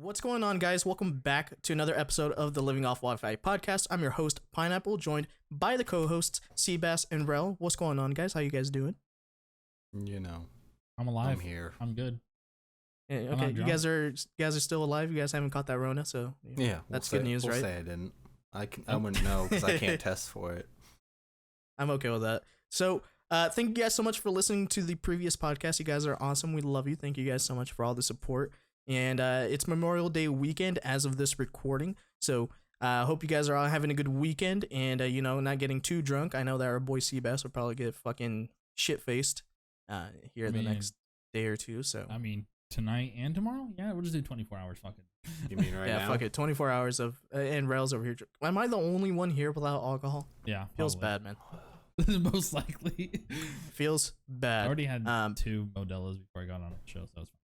What's going on, guys? Welcome back to another episode of the Living Off Wi-Fi podcast. I'm your host, Pineapple, joined by the co-hosts, Seabass and Rel. What's going on, guys? How you guys doing? You know, I'm alive. I'm here. I'm good. Yeah, okay, you guys are still alive. You guys haven't caught that Rona, so Yeah, that's good news, we'll right? Say I didn't. I wouldn't know because I can't test for it. I'm okay with that. So, thank you guys so much for listening to the previous podcast. You guys are awesome. We love you. Thank you guys so much for all the support. And it's Memorial Day weekend as of this recording. So, hope you guys are all having a good weekend and, not getting too drunk. I know that our boy Seabass will probably get fucking shit-faced here the next day or two. So, I mean, tonight and tomorrow? Yeah, we'll just do 24 hours. Fuck it. You mean right now? Yeah, fuck it. 24 hours of, and Rails over here. Am I the only one here without alcohol? Yeah. Feels bad, man. Most likely. Feels bad. I already had 2 Modelo's before I got on the show, so that's fine.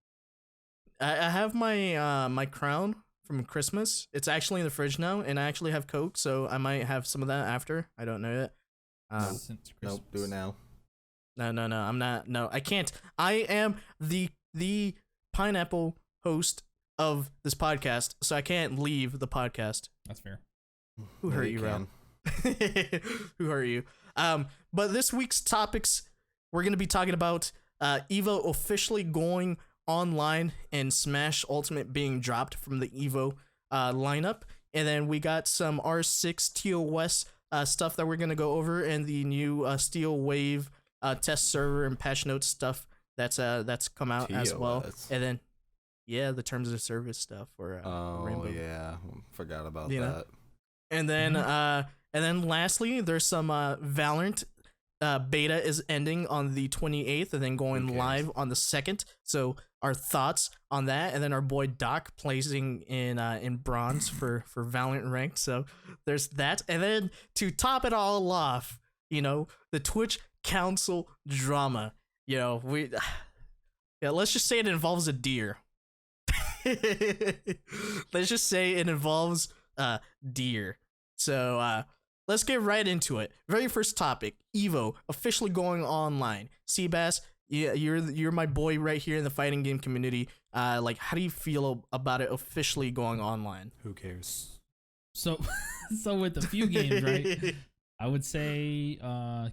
I have my my crown from Christmas. It's actually in the fridge now, and I actually have Coke, so I might have some of that after. I don't know yet. Nope, do it now. No, I'm not. No, I can't. I am the Pineapple host of this podcast, so I can't leave the podcast. That's fair. Who hurt you, Ron? Who hurt you? But this week's topics, we're gonna be talking about Evo officially going online and Smash Ultimate being dropped from the Evo lineup, and then we got some R6 TOS stuff that we're gonna go over, and the new Steel Wave test server and patch notes stuff that's come out as well, and then the terms of service stuff for Rainbow. Yeah, forgot about that. And then and then lastly, there's some Valorant beta is ending on the 28th and then going live on the 2nd. So our thoughts on that, and then our boy Doc placing in bronze for Valorant ranked. So there's that, and then to top it all off, the Twitch Council drama. Let's just say it involves a deer. Let's just say it involves deer. So let's get right into it. Very first topic: Evo officially going online. Seabass, you're my boy right here in the fighting game community. How do you feel about it officially going online? Who cares? So with a few games, right? I would say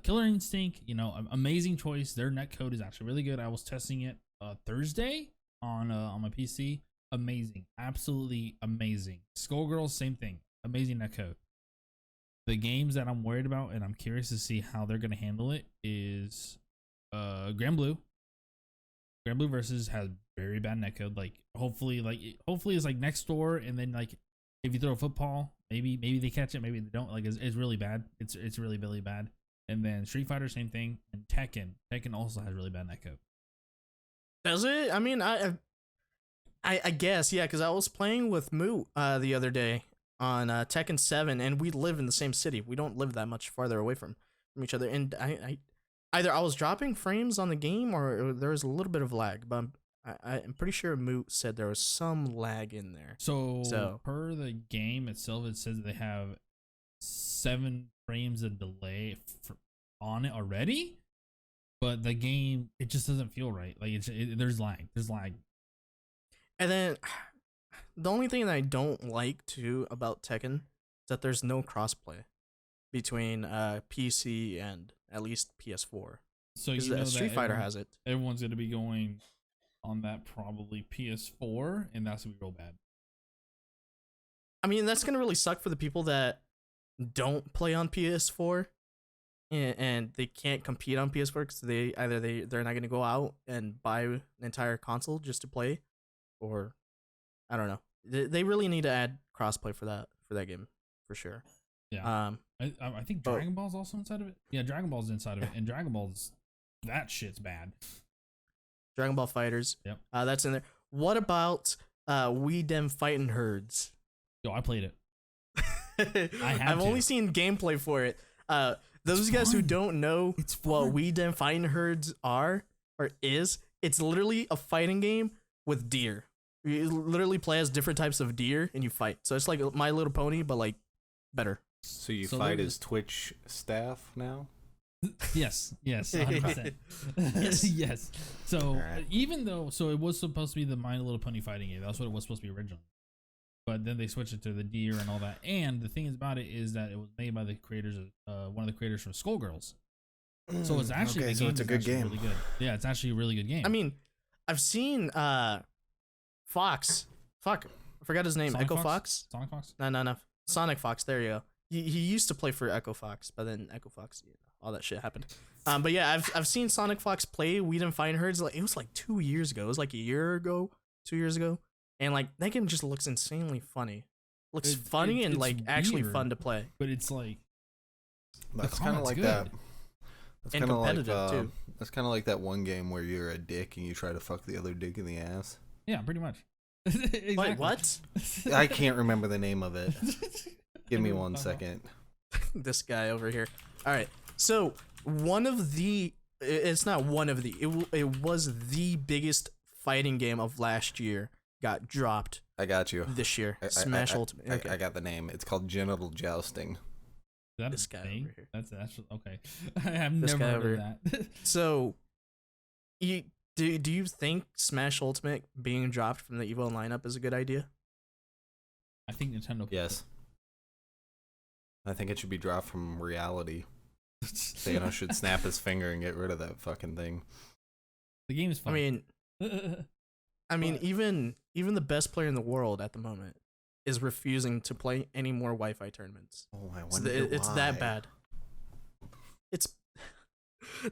Killer Instinct. Amazing choice. Their netcode is actually really good. I was testing it Thursday on my PC. Amazing, absolutely amazing. Skullgirls, same thing. Amazing netcode. The games that I'm worried about, and I'm curious to see how they're gonna handle it, is Grand Blue. Grand Blue versus has very bad netcode. Hopefully it's like next door, and then if you throw a football, maybe they catch it, maybe they don't. It's really bad. It's really really bad. And then Street Fighter, same thing, and Tekken. Tekken also has really bad netcode. Does it? I mean, I guess, yeah, because I was playing with Moo the other day on Tekken 7, and we live in the same city. We don't live that much farther away from each other, and I either I was dropping frames on the game or there was a little bit of lag, but I'm pretty sure Moo said there was some lag in there. So per the game itself, it says they have 7 frames of delay on it already, but the game, it just doesn't feel right. There's lag. And then the only thing that I don't like too about Tekken is that there's no crossplay between PC and at least PS4. So Street Fighter has it. Everyone's gonna be going on that probably PS4, and that's gonna be real bad. I mean, that's gonna really suck for the people that don't play on PS4 and they can't compete on PS4 because they're not gonna go out and buy an entire console just to play. Or I don't know. They really need to add crossplay for that game for sure. Yeah. I think Dragon Ball's also inside of it. Yeah, Dragon Ball's inside of it, and Dragon Ball's that shit's bad. Dragon Ball Fighters. Yep. That's in there. What about We Dem Fightin' Herds? Yo, I played it. I've only seen gameplay for it. Those guys who don't know what We Dem Fightin' Herds is, it's literally a fighting game with deer. You literally play as different types of deer and you fight. So it's like My Little Pony, but better. So you fight as Twitch staff now? Yes, 100%. Yes. Yes. So Alright. even though, so it was supposed to be the My Little Pony fighting game. That's what it was supposed to be originally. But then they switched it to the deer and all that. And the thing is about it is that it was made by the creators of one of the creators from Skullgirls. So it's actually okay, the so game it's a is good actually game. really good. Yeah, it's actually a really good game. I mean, I've seen Fox. Fuck, I forgot his name. Sonic Echo Fox? Fox? Sonic Fox. No. Sonic Fox. There you go. He used to play for Echo Fox, but then Echo Fox, all that shit happened. But yeah, I've seen Sonic Fox play Weed and Fine Herds. Like it was like 2 years ago. It was like a year ago, 2 years ago, and like that game just looks insanely funny. Looks funny and it's like actually weird, fun to play. But it's like That's kind of combat's like good. that. That's And kind of like competitive, too. that's kind of like that one game where you're a dick and you try to fuck the other dick in the ass. yeah, pretty much. Exactly. Wait, what? I can't remember the name of it. Give me 1 second. This guy over here. All right. So it's not one of the, it was the biggest fighting game of last year got dropped I got you. this year. I- Smash I- Ultimate. I, Okay. I got the name. It's called Genital Jousting. That This is guy thing? over here. That's okay. I have This never guy heard over of that. So, do you think Smash Ultimate being dropped from the Evo lineup is a good idea? I think Nintendo. Yes. I think it should be dropped from reality. Thanos should snap his finger and get rid of that fucking thing. The game is I fun. mean, But- even the best player in the world at the moment is refusing to play any more Wi-Fi tournaments. Oh, I It's, wonder it's that why. bad. It's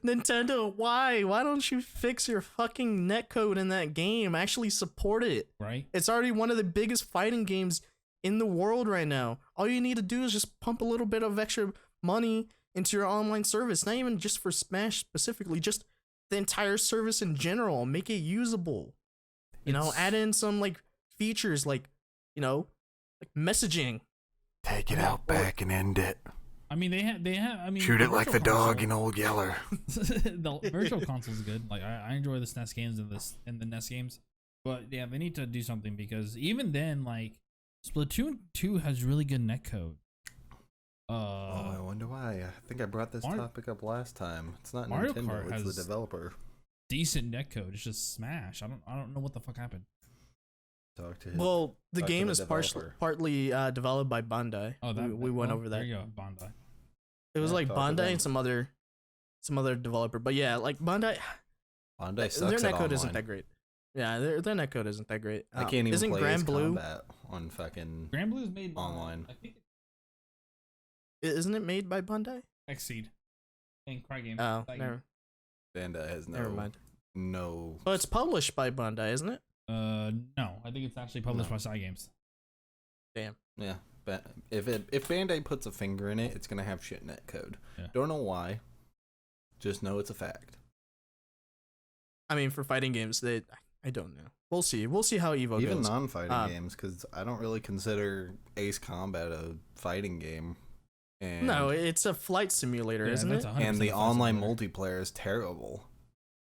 Nintendo. Why don't you fix your fucking netcode in that game? Actually support it. right? It's already one of the biggest fighting games in the world right now. All you need to do is just pump a little bit of extra money into your online service. Not even just for Smash specifically, just the entire service in general. Make it usable. Add in some like features like, like messaging. Take it out back and end it. I mean, they have. I mean, Shoot it like the dog in console, Old Yeller. the virtual console is good. Like I enjoy the SNES games and the NES games, but yeah, they need to do something because even then, like Splatoon 2 has really good netcode. Oh, I wonder why. I think I brought this topic up last time. It's not Mario Nintendo, Kart it's has- the developer. Decent netcode. It's just Smash. I don't know what the fuck happened. Talk to his Well, the talk to game the is developer. partly developed by Bandai. Oh, we went over that. There you go, Bandai. It was Yeah, like talk to Bandai them. and some other developer. But yeah, like Bandai, Bandai their sucks at netcode isn't online. that great. Yeah, their netcode isn't that great. I can't even isn't play Grand Ace Blue? Combat on fucking... Grand Blue is made by, Online. I think Isn't it made by Bandai? Exceed and Crygames. Oh, Like, Bandai has never mind. no... Well, it's published by Bandai, isn't it? no, I think it's actually published No. by Cygames. Damn. Yeah, if Bandai puts a finger in it, it's gonna have shit netcode. Yeah. Don't know why. Just know it's a fact. I mean, for fighting games, I don't know. We'll see. We'll see how Evo Even goes. non-fighting games, because I don't really consider Ace Combat a fighting game. And No, it's a flight simulator, Yeah, isn't that's it? 100% and the a flight online simulator. multiplayer is terrible.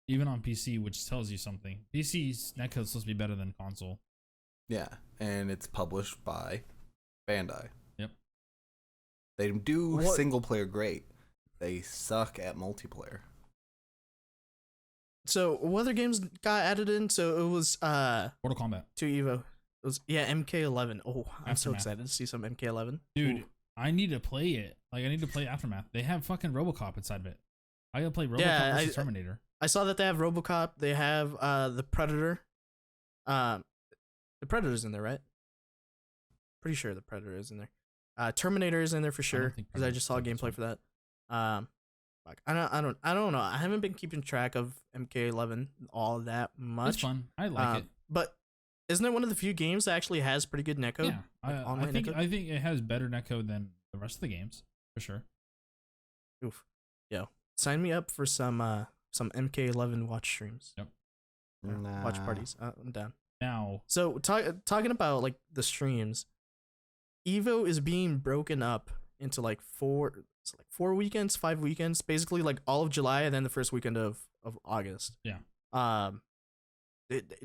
Even on PC, which tells you something. PC's netcode's supposed to be better than console. Yeah, and it's published by Bandai. Yep. They do What- single player great. They suck at multiplayer. So what other games got added in? So it was Mortal Kombat. to Evo. It was MK11. Oh, I'm so Aftermath. excited to see some MK11. Dude, Ooh. I need to play it. Like, I need to play Aftermath. They have fucking RoboCop inside of it. I gotta play RoboCop Yeah, versus Terminator. I saw that they have RoboCop. They have the Predator. The Predator's in there, right? Pretty sure the Predator is in there. Terminator is in there for sure think because I just saw Predator's gameplay for that. Fuck, I don't know. I haven't been keeping track of MK11 all that much. It's fun. I like it. But isn't it one of the few games that actually has pretty good netcode? Yeah, like I online think netcode? I think it has better netcode than the rest of the games for sure. Oof. Yo, sign me up for some MK11 watch streams. Yep. Watch parties. I'm down. Now, So talking about like the streams, Evo is being broken up into like 4 weekends, 5 weekends, basically like all of July and then the first weekend of August. Yeah.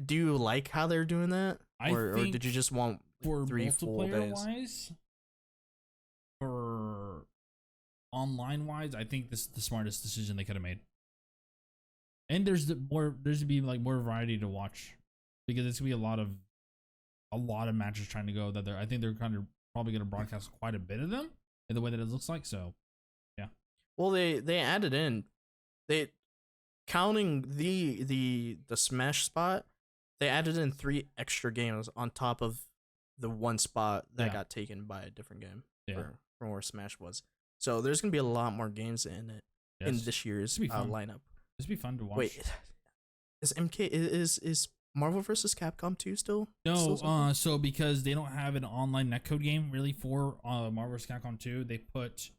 Do you like how they're doing that, I or think did you just want for 3 full multiplayer days? wise, for online wise, I think this is the smartest decision they could have made. And there's to be like more variety to watch, because it's gonna be a lot of matches trying to go that I think they're kind of probably gonna broadcast quite a bit of them in the way that it looks like. So yeah. Well, they added in, they counting the Smash spot, they added in 3 extra games on top of the one spot that got taken by a different game from where Smash was. So there's gonna be a lot more games in it in this year's lineup. This would be fun to watch. Wait, is Marvel vs. Capcom 2 still? No, so because they don't have an online netcode game really for Marvel vs. Capcom 2, they put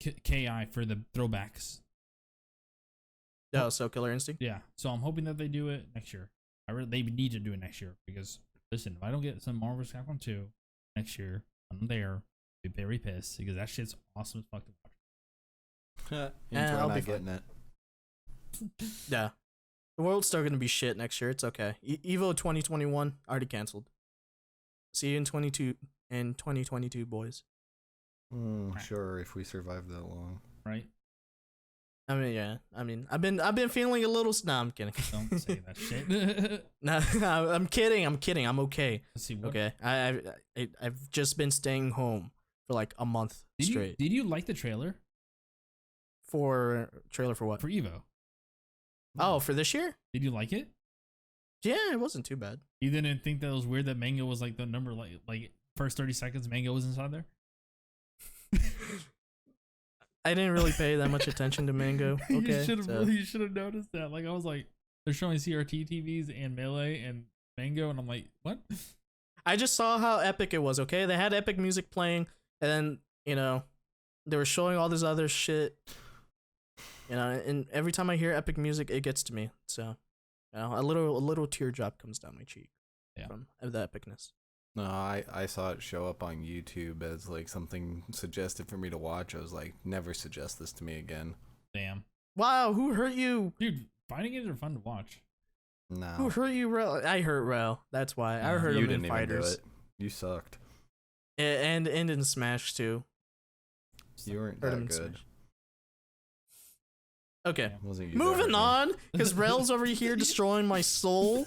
KI for the throwbacks. Oh, so Killer Instinct? Yeah, so I'm hoping that they do it next year. They need to do it next year, because listen, if I don't get some Marvel vs. Capcom 2 next year, I'm there. I'll be very pissed, because that shit's awesome as fuck to watch. I'll be getting it. Yeah. The world's still going to be shit next year. It's okay. Evo 2021 already canceled. See you in 2022, boys. Sure, if we survive that long. Right? I mean, yeah. I mean, I've been feeling a little. Nah, I'm kidding. Don't say that shit. No, I'm kidding. I'm okay. Let's see. What? Okay. I've just been staying home for like a month straight. Did you like the trailer? Trailer for what? For Evo. Oh, for this year? Did you like it? Yeah, it wasn't too bad. You didn't think that it was weird that Mango was like the number, like first 30 seconds Mango was inside there? I didn't really pay that much attention to Mango. Okay, you should have noticed that. Like, I was like, they're showing CRT TVs and Melee and Mango, and I'm like, what? I just saw how epic it was. Okay, they had epic music playing, and then they were showing all this other shit. And every time I hear epic music, it gets to me. So, a little teardrop comes down my cheek from the epicness. No, I saw it show up on YouTube as like something suggested for me to watch. I was like, never suggest this to me again. Damn. Wow, who hurt you? Dude, fighting games are fun to watch. No. Who hurt you, Rel? I hurt Rel. That's why. I hurt him in Fighters. Even do it. You sucked. And in Smash, too. You weren't that good. Smash. Okay, Wasn't you moving on, because Rel's over here destroying my soul.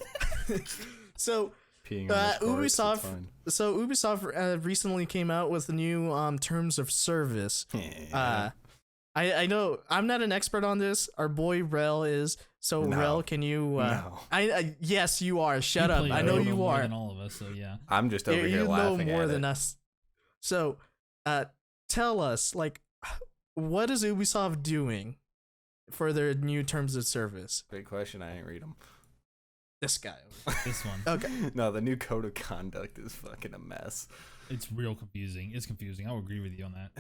So, Ubisoft recently came out with the new terms of service. I know I'm not an expert on this. Our boy Rel is. So No. Rel, can you? No. Yes, you are. Shut up. I know you are. More than all of us, so yeah. I'm just over here laughing You know more at than it. us. So, tell us, like, what is Ubisoft doing for their new terms of service? Great question. I ain't read them. This guy. This one. Okay. No, the new code of conduct is fucking a mess. It's real confusing. It's confusing. I'll agree with you on that.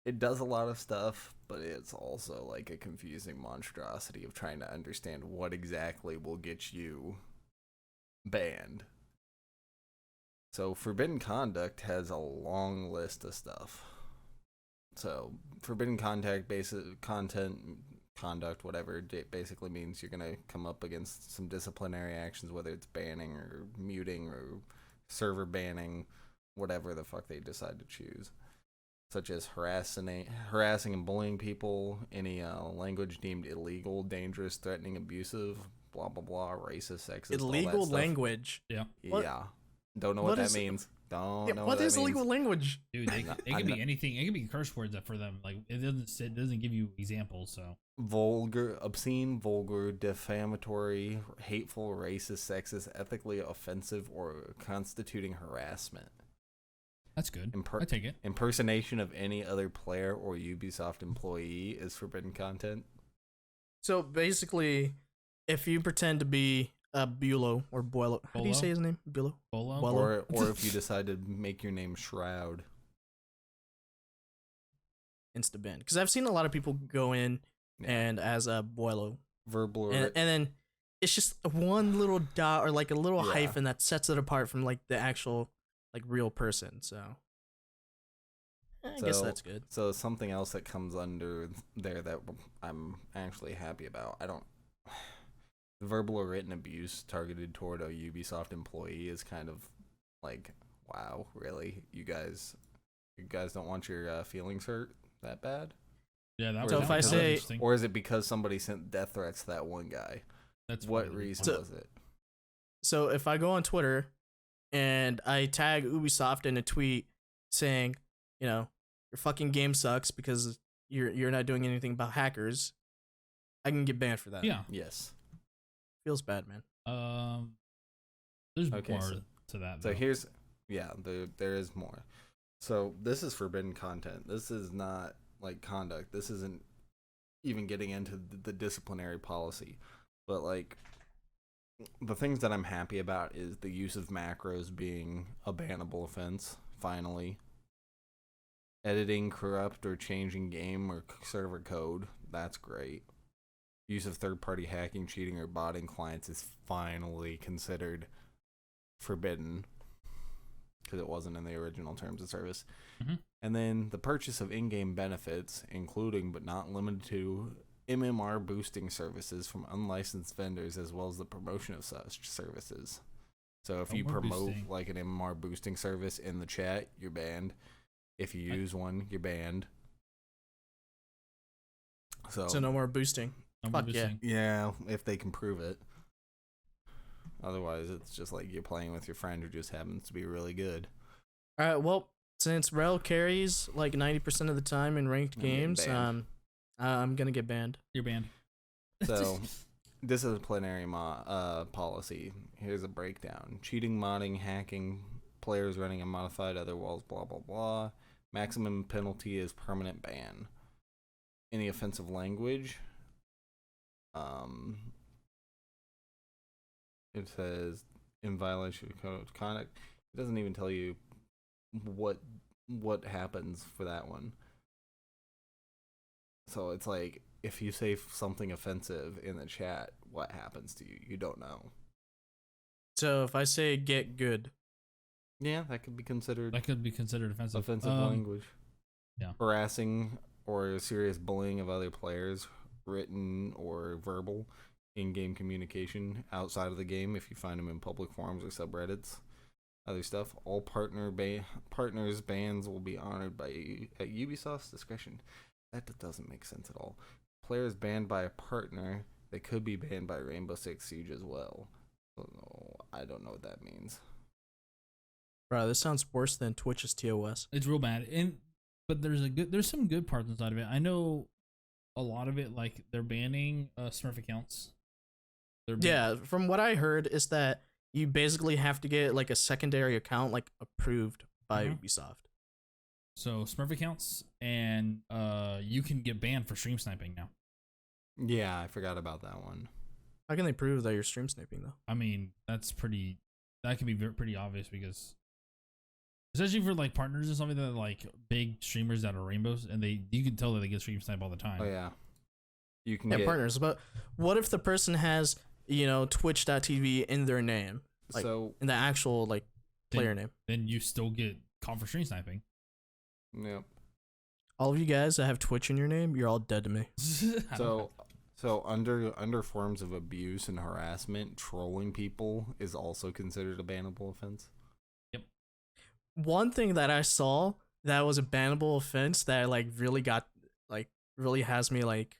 It does a lot of stuff, but it's also like a confusing monstrosity of trying to understand what exactly will get you banned. So Forbidden Conduct has a long list of stuff. So Forbidden Conduct, conduct, whatever, it basically means you're going to come up against some disciplinary actions, whether it's banning or muting or server banning, whatever the fuck they decide to choose. Such as harassing and bullying people, any language deemed illegal, dangerous, threatening, abusive, blah, blah, blah, racist, sexist, Illegal all that language. Yeah. Yeah. Don't know what that means. Don't know what that means. What is illegal language? Dude, it can be anything. It can be curse words for them. Like, it doesn't give you examples, so. Vulgar, obscene, vulgar, defamatory, hateful, racist, sexist, ethically offensive, or constituting harassment. That's good. I take it. Impersonation of any other player or Ubisoft employee is forbidden content. So basically, if you pretend to be Bulo or Boilo, how do you say his name? Bulo? Bolo? Or if you decide to make your name Shroud. Insta ban. Because I've seen a lot of people go in and as a Boilo. Verbal and then it's just one little dot or like a little hyphen that sets it apart from like the actual like real person. So I guess that's good. So something else that comes under there that I'm actually happy about. Verbal or written abuse targeted toward a Ubisoft employee is kind of like, wow, really? You guys You guys don't want your feelings hurt that bad? Yeah, that So was if I say- interesting. Or is it because somebody sent death threats to that one guy? That's What probably reason one. was it? So if I go on Twitter and I tag Ubisoft in a tweet saying, you know, your fucking game sucks because you're not doing anything about hackers, I can get banned for that. Yeah. Yes. Feels bad, man. There's Okay, more so- to that. So though. here's, there is more. So this is forbidden content. This is not like conduct. This isn't even getting into the disciplinary policy. But like, the things that I'm happy about is the use of macros being a bannable offense, finally. Editing, corrupt, or changing game or server code, that's great. Use of third-party hacking, cheating, or botting clients is finally considered forbidden because it wasn't in the original terms of service. Mhm. And then the purchase of in-game benefits, including but not limited to MMR boosting services from unlicensed vendors, as well as the promotion of such services. So if you MMR promote boosting. like an MMR boosting service in the chat, you're banned. If you use one, you're banned. So So no more boosting. I'm fuck just yeah. saying. yeah, if they can prove it. Otherwise, it's just like you're playing with your friend who just happens to be really good. All right. Well, since Rel carries like 90% of the time in ranked I'm getting games, banned. I'm gonna get banned. You're banned. So, disciplinary policy. Here's a breakdown: cheating, modding, hacking, players running unmodified other walls, blah blah blah. Maximum penalty is permanent ban. Any offensive language. It says in violation of code of conduct. It doesn't even tell you what happens for that one. So it's like if you say something offensive in the chat, what happens to you? You don't know. So if I say get good, Yeah, that could be considered That could be considered offensive. offensive language. yeah. Harassing or serious bullying of other players, written or verbal, in-game communication outside of the game if you find them in public forums or subreddits. Other stuff. All partners bans will be honored at Ubisoft's discretion. That doesn't make sense at all. Players banned by a partner, they could be banned by Rainbow Six Siege as well. So, I don't know what that means. bro, this sounds worse than Twitch's TOS. It's real bad. But there's some good parts inside of it. I know a lot of it, like they're banning Smurf accounts. Yeah, from what I heard is that you basically have to get like a secondary account like approved by Mhm. Ubisoft. So Smurf accounts, and you can get banned for stream sniping now. Yeah, I forgot about that one. How can they prove that you're stream sniping though? I mean, that can be pretty obvious because, especially for like partners and something that are like big streamers that are rainbows, and you can tell that they get stream snipe all the time. Oh yeah. You can Yeah, get partners. But what if the person has, Twitch.tv in their name, like so in the actual like player name? Then you still get caught for stream sniping. yep. All of you guys that have Twitch in your name, you're all dead to me. So under forms of abuse and harassment, trolling people is also considered a bannable offense. One thing that I saw that was a bannable offense that like really has me like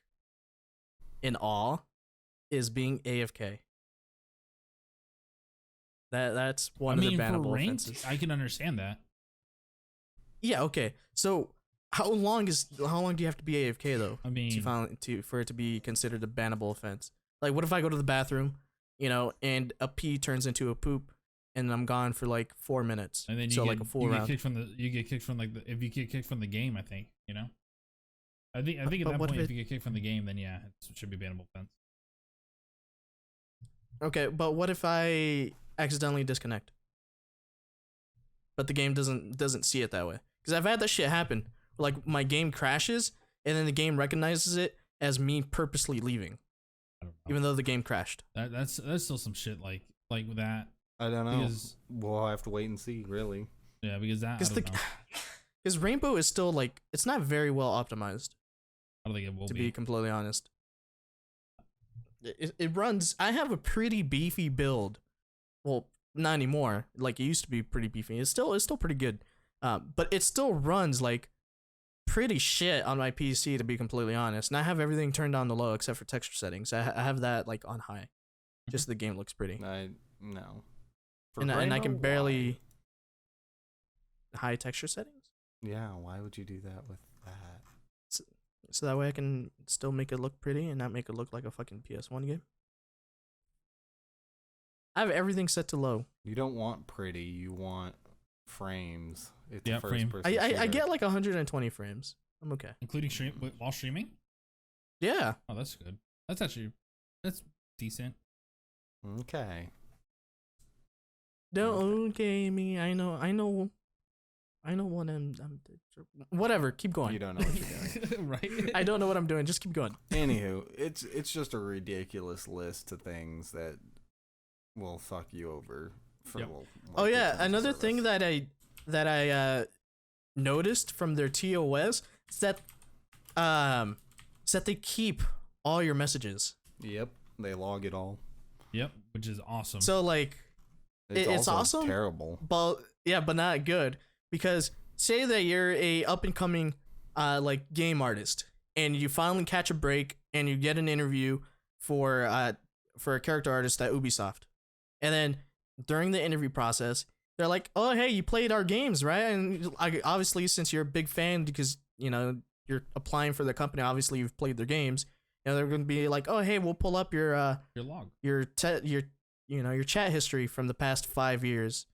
in awe is being AFK. That's one of the bannable for ranked, offenses. I can understand that. Yeah, okay. So how long do you have to be AFK though? I mean, For it to be considered a bannable offense? Like, what if I go to the bathroom, and a pee turns into a poop, and I'm gone for like 4 minutes, and then like a full you round. get kicked from if you get kicked from the game, I think I think at But that what point, if if you get kicked from the game, then yeah, it should be bannable offense. Okay, but what if I accidentally disconnect? But the game doesn't see it that way. Because I've had that shit happen. Like my game crashes, and then the game recognizes it as me purposely leaving, I don't know. even though the game crashed. That's still some shit like with that. I don't know. Because We'll have to wait and see, really. yeah, because that I don't know. Because Rainbow is still like it's not very well optimized. I don't think it will To be. be completely honest, it runs. I have a pretty beefy build. Well, not anymore. Like it used to be pretty beefy. It's still pretty good. But it still runs like pretty shit on my PC, to be completely honest. And I have everything turned down to low except for texture settings. I have that like on high. Just the game looks pretty. No. And I can barely high texture settings. Yeah, why would you do that with that? So that way I can still make it look pretty and not make it look like a fucking PS1 game. I have everything set to low. You don't want pretty, you want frames. It's Yeah, a first frame. person I shooter. get like 120 frames. I'm okay. Including while streaming? Yeah. Oh, that's good. That's decent. Okay. Don't okay me. I know what I'm whatever, keep going. You don't know what you're doing. Right? I don't know what I'm doing. Just keep going. Anywho, it's just a ridiculous list of things that will fuck you over. Yep. Oh the yeah, terms of another service. thing that I noticed from their TOS is that they keep all your messages. Yep, they log it all. Yep, which is awesome. So like it's also awesome, terrible. but not good, because say that you're a up and coming like game artist and you finally catch a break and you get an interview for a character artist at Ubisoft. And then during the interview process, they're like, "Oh, hey, you played our games, right?" And obviously, since you're a big fan, because you're applying for the company, obviously you've played their games. They're going to be like, "Oh, hey, we'll pull up your log, your chat history from the past 5 years."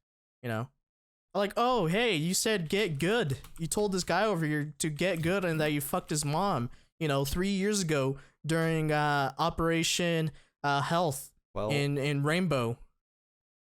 Like, "Oh, hey, you said get good. You told this guy over here to get good, and that you fucked his mom, 3 years ago during Operation Health in Rainbow."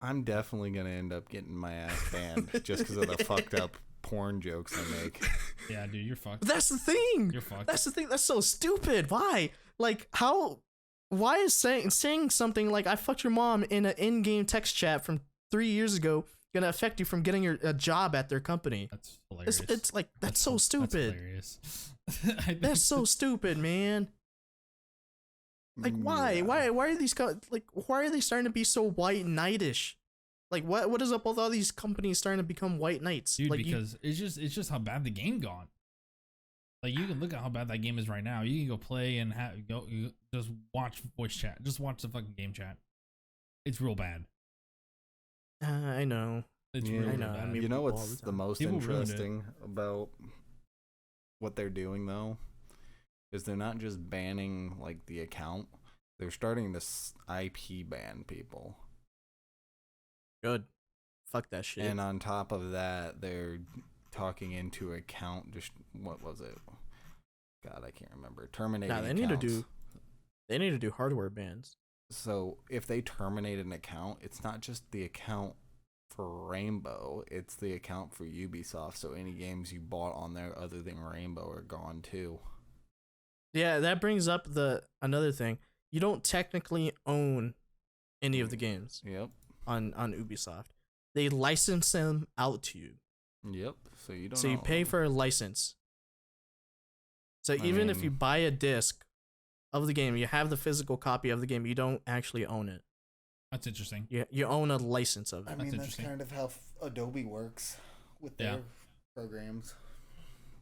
I'm definitely gonna end up getting my ass banned just because of the fucked up porn jokes I make. Yeah, dude, you're fucked. That's the thing. You're fucked. That's the thing. That's so stupid. Why? Like, how? Why is saying something like "I fucked your mom" in an in-game text chat from 3 years ago gonna affect you from getting a job at their company? That's hilarious. It's like that's so stupid. That's hilarious. That's so stupid, man. Like, why? Yeah. Why are these why are they starting to be so white knightish? Like, what is up with all these companies starting to become white knights? Dude, like, because it's just how bad the game gone. Like, you can look at how bad that game is right now. You can go play and just watch voice chat. Just watch the fucking game chat. It's real bad. I know. It's Yeah. real I know. bad. I mean, You know people all what's the the time. most People ruined it. interesting about what they're doing though? Is they're not just banning like the account, they're starting to IP ban people. Good. Fuck that shit. And on top of that, they're talking into account what was it? God, I can't remember. Terminating they accounts. need to do hardware bans. So if they terminate an account, it's not just the account for Rainbow, it's the account for Ubisoft. So any games you bought on there other than Rainbow are gone too. Yeah, that brings up another thing. You don't technically own any of the games Yep. on Ubisoft. They license them out to you. Yep. So you don't. So you own pay them. for a license. So I even if mean- you buy a disc of the game, you have the physical copy of the game, you don't actually own it. That's interesting. You own a license of I it. mean, that's interesting. kind of how Adobe works with Yeah. their programs.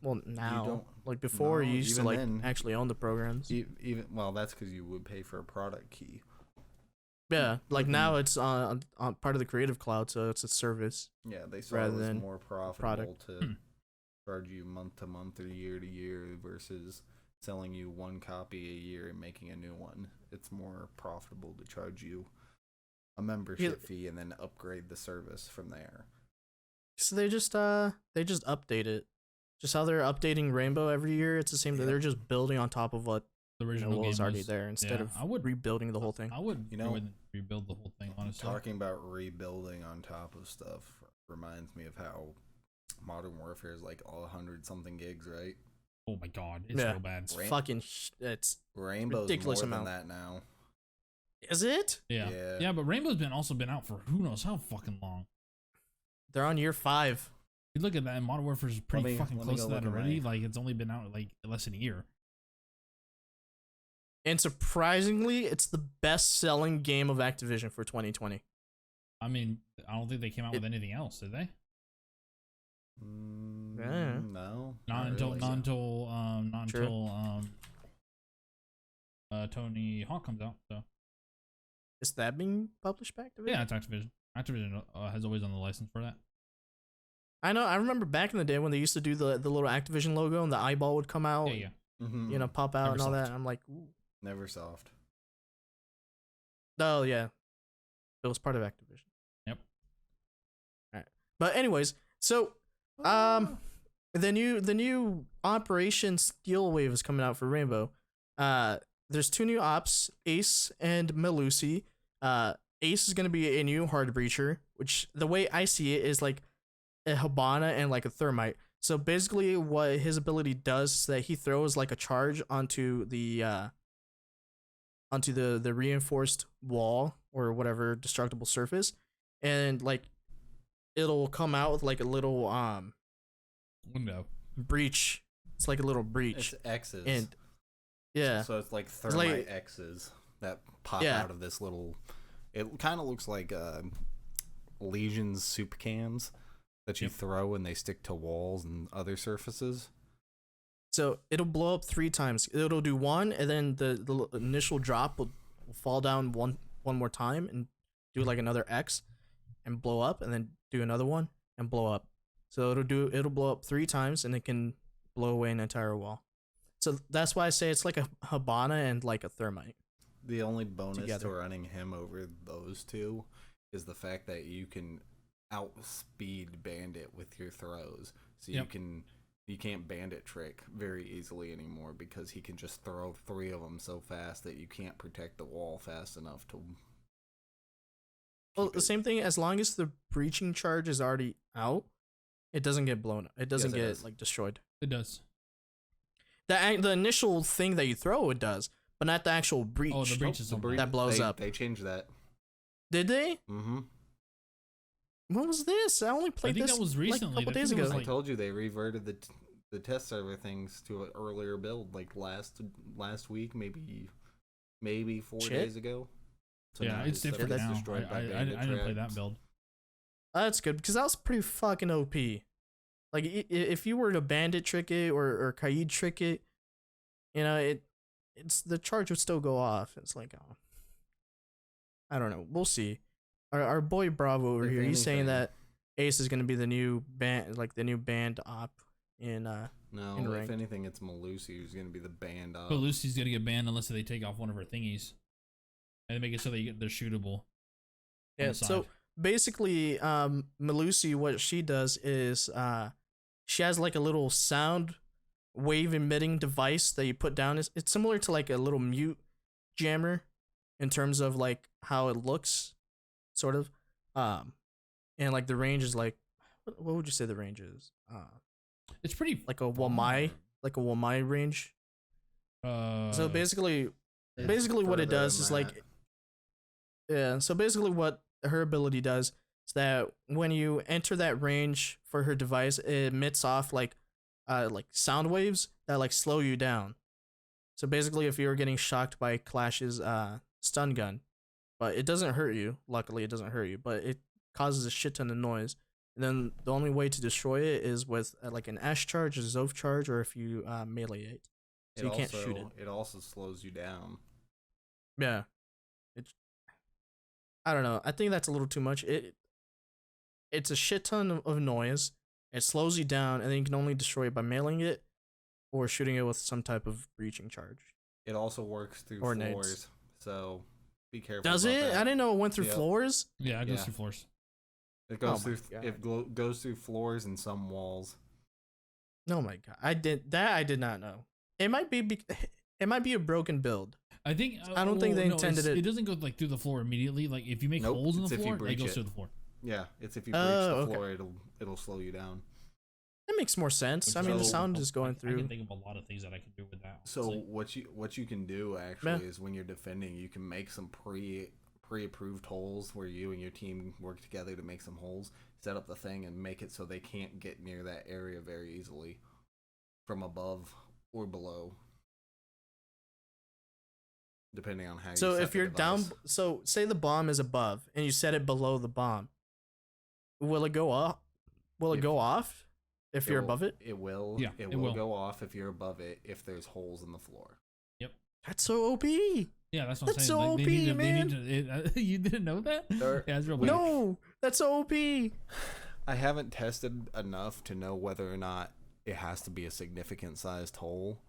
Well, now, don't- like before, no, you used to even like then- actually own the programs. Even well, that's because you would pay for a product key. Yeah, like Mhm. now it's on part of the Creative Cloud, so it's a service. Yeah, they saw Rather it was than more profitable product. to charge you month to month or year to year versus selling you one copy a year and making a new one. It's more profitable to charge you a membership fee and then upgrade the service from there. So they just update it. Just how they're updating Rainbow every year, it's the same thing. Yep. They're just building on top of what The original game was already was- there instead yeah, of I would rebuilding the whole thing. I would, You know, go and rebuild the whole thing. Honestly, Talking about rebuilding on top of stuff reminds me of how Modern Warfare is like all 100 something gigs, right? oh my god, it's Yeah. real bad. It's Rain- fucking it's Rainbow's Ridiculous more amount. than that now. is it? Yeah. Yeah. But Rainbow's also been out for who knows how fucking long. They're on year 5. You look at that, and Modern Warfare is pretty fucking let me close go to that look at already. my- Like, it's only been out like less than a year. And surprisingly, it's the best-selling game of Activision for 2020. I mean, I don't think they came out with anything else, did they? Yeah. No. Not until True. Tony Hawk comes out. So Is that being published by Activision? yeah, it's Activision. Activision has always done the license for that. I know. I remember back in the day when they used to do the little Activision logo and the eyeball would come out, Yeah. Mm-hmm. you know, pop out and all Neversoft. that. I'm like, ooh. Neversoft. Oh yeah, it was part of Activision. Yep. All right, but anyways, so the new Operation Steel Wave is coming out for Rainbow. There's two new ops, Ace and Melusi. Ace is gonna be a new hard breacher, which the way I see it is like a Habana and like a thermite. So basically, what his ability does is that he throws like a charge onto the reinforced wall or whatever destructible surface, and like it'll come out with like a little Window. breach. It's like a little breach. It's X's. And yeah, So it's like thermite like- X's that pop Yeah. out of this little. It kind of looks like Legion's soup cans that you Yep. throw and they stick to walls and other surfaces. so it'll blow up 3 times. It'll do one, and then the initial drop will fall down one more time and do like another X and blow up, and then do another one and blow up. So it'll blow up 3 times, and it can blow away an entire wall. So that's why I say it's like a Habana and like a thermite. The only bonus Together. to running him over those two is the fact that you can outspeed Bandit with your throws. So Yep. you can't Bandit trick very easily anymore because he can just throw 3 of them so fast that you can't protect the wall fast enough to. Well, keep the it. same thing. As long as the breaching charge is already out, it doesn't get blown up. It doesn't Yes, it get does. like destroyed. It does. The initial thing that you throw, it does, but not the actual breach. Oh, the breach is The something. breach- That blows they, up. They changed that. Did they? Mm-hmm. When was this? I only I played think this that was like a recently. couple I think days it was ago. I like- told you they reverted the test server things to an earlier build, like last week, maybe 4 Shit. days ago. So Yeah, now it's his stuff different gets now. destroyed by I bandit didn't play that traps. build. That's good because that was pretty fucking OP. Like if you were to bandit trick it or Kaid trick it, you know it's the charge would still go off. It's like I don't know. We'll see. Our boy Bravo over If here, he's saying anything- that Ace is gonna be the new band, like the new band op in in No, if ranked. anything, it's Melusi who's going to be the band up. But Lucy's gonna get banned unless they take off one of her thingies, and they make it so they're shootable. on Yeah. the So side. basically, Melusi, what she does is she has like a little sound wave emitting device that you put down. It's similar to like a little mute jammer in terms of like how it looks, sort of. And like the range is like, what would you say the range is? It's pretty Like a Wamai range. So basically It's what it further does than is like, that. yeah. So basically, what her ability does is that when you enter that range for her device, it emits off like sound waves that like slow you down. So basically, if you're getting shocked by Clash's stun gun, but it doesn't hurt you. Luckily, it doesn't hurt you, but it causes a shit ton of noise. And then the only way to destroy it is with like an Ash charge, a Zoph charge, or if you melee it. So you can't shoot it. It also slows you down. Yeah. I don't know. I think that's a little too much. It's a shit ton of noise. It slows you down, and then you can only destroy it by mailing it or shooting it with some type of breaching charge. It also works through Or nades. floors, so be careful. Does about it? that. I didn't know it went through Yep. floors. yeah, it goes Yeah. through floors. It goes Oh my through. God. Goes through floors and some walls. Oh my god. I did not know. It might be it might be a broken build. I think. I don't think they intended it- It doesn't go like through the floor immediately. Like if you make Nope, holes in it's the if you floor, it breach goes it. through the floor. Yeah, it's if you breach Oh, the okay. floor, it'll slow you down. That makes more sense. I mean, the So- sound is going I through. can think of a lot of things that I can do with that. So honestly. what you can do actually is when you're defending, you can make some pre-approved holes where you and your team work together to make some holes, set up the thing, and make it so they can't get near that area very easily from above or below, depending on how. So you set if the you're down, device. so say the bomb is above and you set it below the bomb, will it go up? Will it If- go off? if you're above it. It will. Yeah, it it will will. go off if you're above it. If there's holes in the floor. That's so OP. Yeah, that's what I'm That's saying. so Like, OP, man. You didn't know that? There- Yeah, it's real Wait. weird. No, that's so OP. I haven't tested enough to know whether or not it has to be a significant sized hole.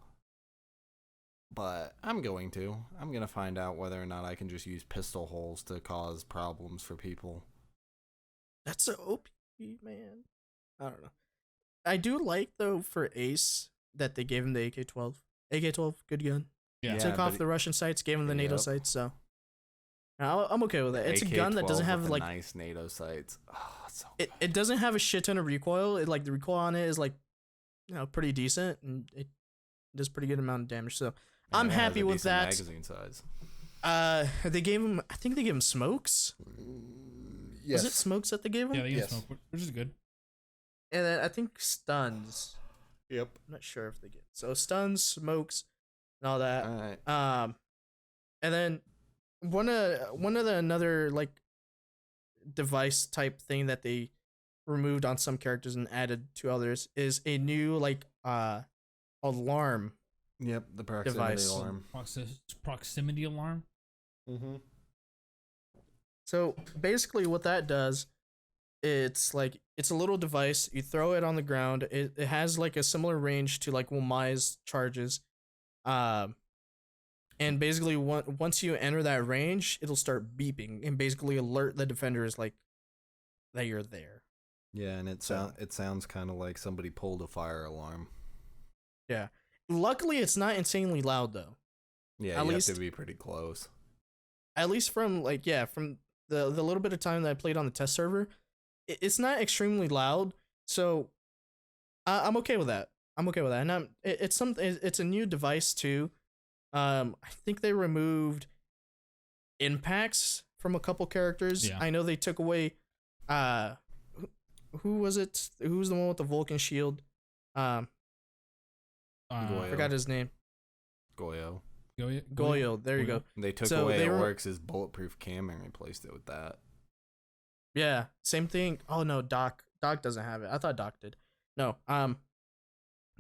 But I'm going to. I'm going to find out whether or not I can just use pistol holes to cause problems for people. That's so OP, man. I don't know. I do like though for Ace that they gave him the AK-12. AK-12, good gun. Yeah. Took off but the Russian sights, gave him the NATO Yep. sights. So I'm okay with that. It's a gun that doesn't AK-12 have with the like nice NATO sights. Oh, it's so it doesn't have a shit ton of recoil. It like the recoil on it is like pretty decent and it does pretty good amount of damage. So And I'm it has happy a with decent that. magazine size. They gave him. I think they gave him smokes. Yes. Was it smokes that they gave him? Yeah, they get Yes. smoke, which is good. And then I think stuns. Yep. I'm not sure if they get so stuns, smokes, and all that. All right. And then another like device type thing that they removed on some characters and added to others is a new like alarm. Yep. The proximity Device. alarm. Proximity alarm. Mm-hmm. So basically, what that does, it's a little device. You throw it on the ground. It has like a similar range to like Womai's charges, and basically once you enter that range, it'll start beeping and basically alert the defenders like that you're there. Yeah, and it sounds kind of like somebody pulled a fire alarm. Yeah. Luckily, it's not insanely loud though. Yeah, At you least- have to be pretty close. At least from from the little bit of time that I played on the test server, it's not extremely loud. So I'm okay with that. And it's a new device too. I think they removed impacts from a couple characters. Yeah. I know they took away who was it? Who was the one with the Vulcan shield? Goyo. Forgot his name. Goyo. Goyo. There you go. They took So away they it were- works as bulletproof cam and replaced it with that. Yeah, same thing. Oh no, Doc doesn't have it. I thought Doc did. No.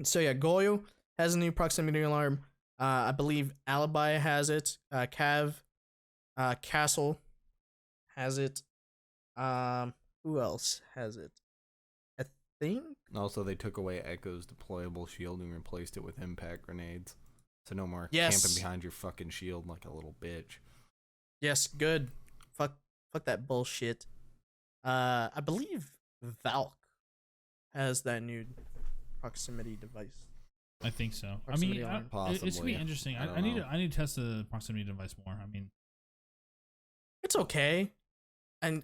So yeah, Goyo has a new proximity alarm. I believe Alibi has it. Castle has it. Who else has it? I think. Also, they took away Echo's deployable shield and replaced it with impact grenades. So no more Yes. camping behind your fucking shield like a little bitch. Yes, good. Fuck that bullshit. I believe Valk has that new proximity device. I think so. I Proximity mean, alarm. it's gonna be Possibly. interesting. I don't I need know. to test the proximity device more. I mean, It's okay. And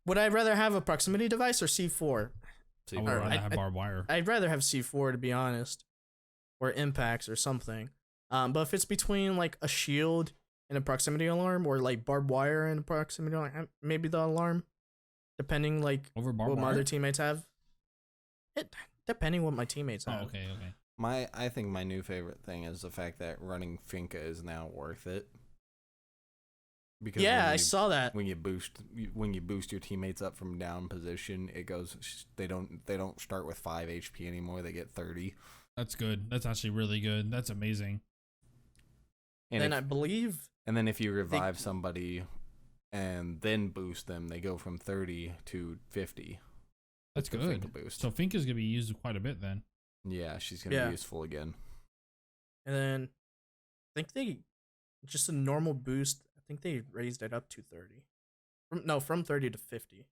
would I rather have a proximity device or C4? See, I would Or rather I- have barbed wire. I'd rather have C4 to be honest, or impacts or something. But if it's between like a shield and a proximity alarm, or like barbed wire and a proximity alarm, maybe the alarm, depending like Over barbed what my wire. other teammates have. Depending what my teammates Oh, have. okay. I think my new favorite thing is the fact that running Finka is now worth it. Because Yeah, when I you- saw that. when you boost your teammates up from down position, it goes. They don't start with 5 HP anymore. They get 30. That's good. That's actually really good. That's amazing. And Then if, I believe if you revive somebody and then boost them, they go from 30 to 50. That's The good. Finka boost. So Fink is gonna be used quite a bit then. Yeah, she's gonna Yeah. be useful again. and then I think they just a normal boost. I think they raised it up to 30. From 30 to 50.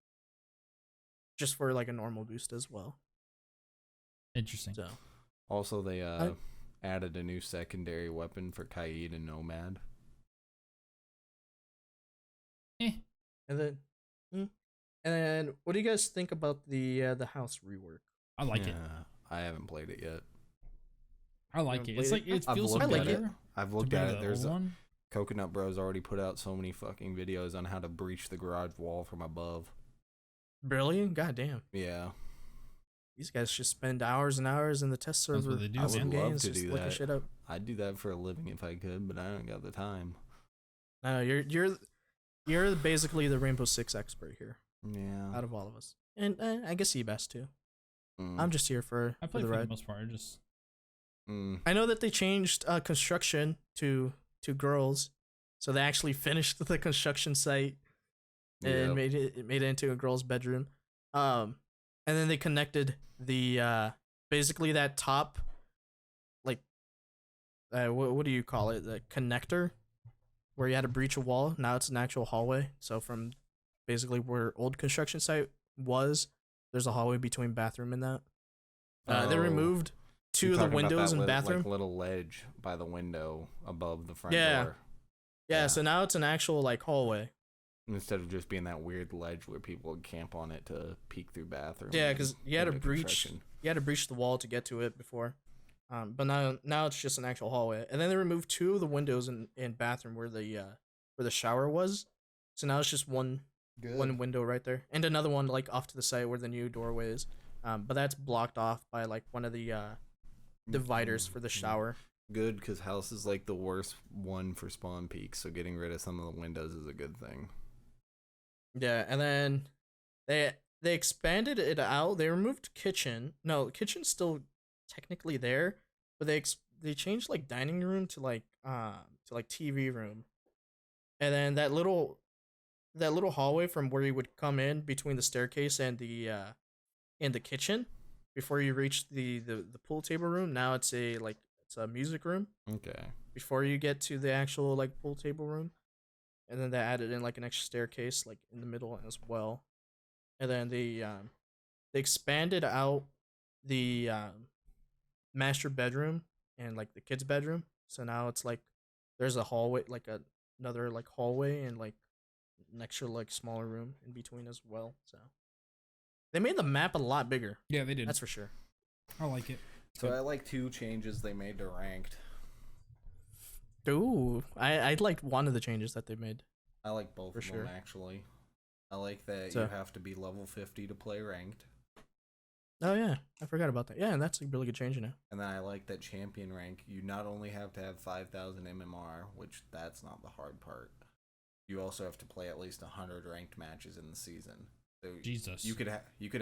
Just for like a normal boost as well. Interesting. So Also, they added a new secondary weapon for Kaid and Nomad. Eh. and then what do you guys think about the house rework? I like it. Yeah, I haven't played it yet. I like it. Haven't It's played like it? it I've feels looked at better. it. I've looked compared at to it. the There's old one. Coconut Bros already put out so many fucking videos on how to breach the garage wall from above. Brilliant, goddamn. Yeah, These guys just spend hours and hours in the test That's server. what they do, I would some love games, to just do looking that. shit up. I'd do that for a living if I could, but I don't got the time. No, you're basically the Rainbow Six expert here Yeah, out of all of us, and I guess Seabass too. I'm just here for I play the for the ride. most part. I just I know that they changed construction to girls, so they actually finished the construction site and Yep. made it into a girl's bedroom. And then they connected the basically that top, like what do you call it, the connector where you had to breach a wall. Now it's an actual hallway. So from basically where old construction site was, there's a hallway between bathroom and that. They Oh, removed you're two of the talking about windows that in bathroom. like little ledge by the window above the front Yeah. door. Yeah, so now it's an actual like hallway. Instead of just being that weird ledge where people would camp on it to peek through bathrooms. Yeah, because you had to into breach construction. the wall to get to it before. But now it's just an actual hallway. And then they removed two of the windows in bathroom where the shower was. So now it's just one window right there, and another one like off to the side where the new doorway is. But that's blocked off by like one of the dividers for the shower. Good, because house is like the worst one for spawn peaks, so getting rid of some of the windows is a good thing. Yeah, and then they expanded it out. They removed kitchen. No, kitchen's still technically there, but they changed like dining room to like TV room. And then that little hallway from where you would come in between the staircase and the kitchen before you reach the pool table room. Now it's a music room Okay. before you get to the actual like pool table room. And then they added in like an extra staircase like in the middle as well. And then they expanded out the master bedroom and like the kids bedroom. So now it's like there's a hallway, like another like hallway and like an extra like smaller room in between as well. So they made the map a lot bigger. yeah, they did. That's for sure. I like it. So I like two changes they made to ranked. Ooh, I liked one of the changes that they made. I like both For of sure. them actually. I like that So- you have to be level 50 to play ranked. Oh yeah, I forgot about that. Yeah, and that's a really good change now. And then I like that champion rank, you not only have to have 5,000 MMR, which that's not the hard part. You also have to play at least 100 ranked matches in the season. So Jesus. you could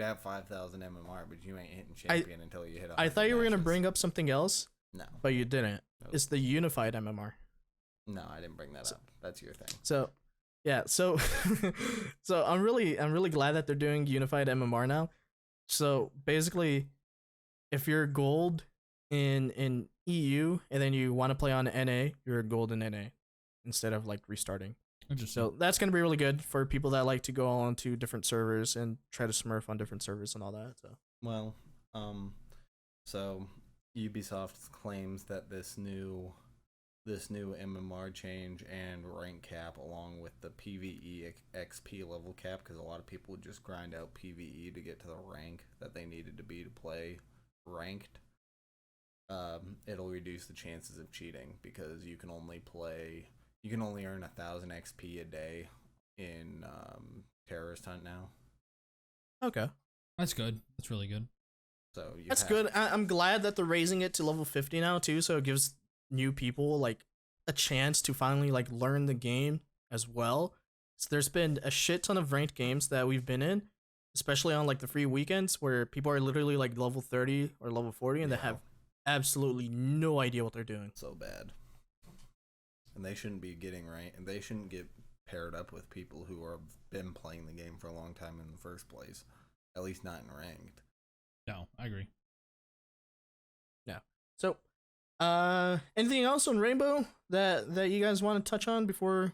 have 5,000 MMR, but you ain't hitting champion until you hit 100 I thought you were gonna matches. bring up something else, No. but you didn't. Nope. It's the unified MMR. No, I didn't bring that up. That's your thing. So, yeah, so so I'm really glad that they're doing unified MMR now. So basically, if you're gold in EU and then you want to play on NA, you're gold in NA instead of like restarting. Interesting. So that's gonna be really good for people that like to go on to different servers and try to smurf on different servers and all that. So Well, so Ubisoft claims that this new MMR change and rank cap, along with the PvE XP level cap, because a lot of people would just grind out PvE to get to the rank that they needed to be to play ranked. It'll reduce the chances of cheating because you can only earn 1,000 XP a day in Terrorist Hunt now. okay, That's good. That's really good. So that's good. I'm glad that they're raising it to level 50 now too, so it gives new people like a chance to finally like learn the game as well. So there's been a shit ton of ranked games that we've been in, especially on like the free weekends where people are literally like level 30 or level 40 and they have absolutely no idea what they're doing. So bad. And they shouldn't be getting ranked, and they shouldn't get paired up with people who have been playing the game for a long time in the first place. At least not in ranked. No, I agree. So anything else on Rainbow that you guys want to touch on before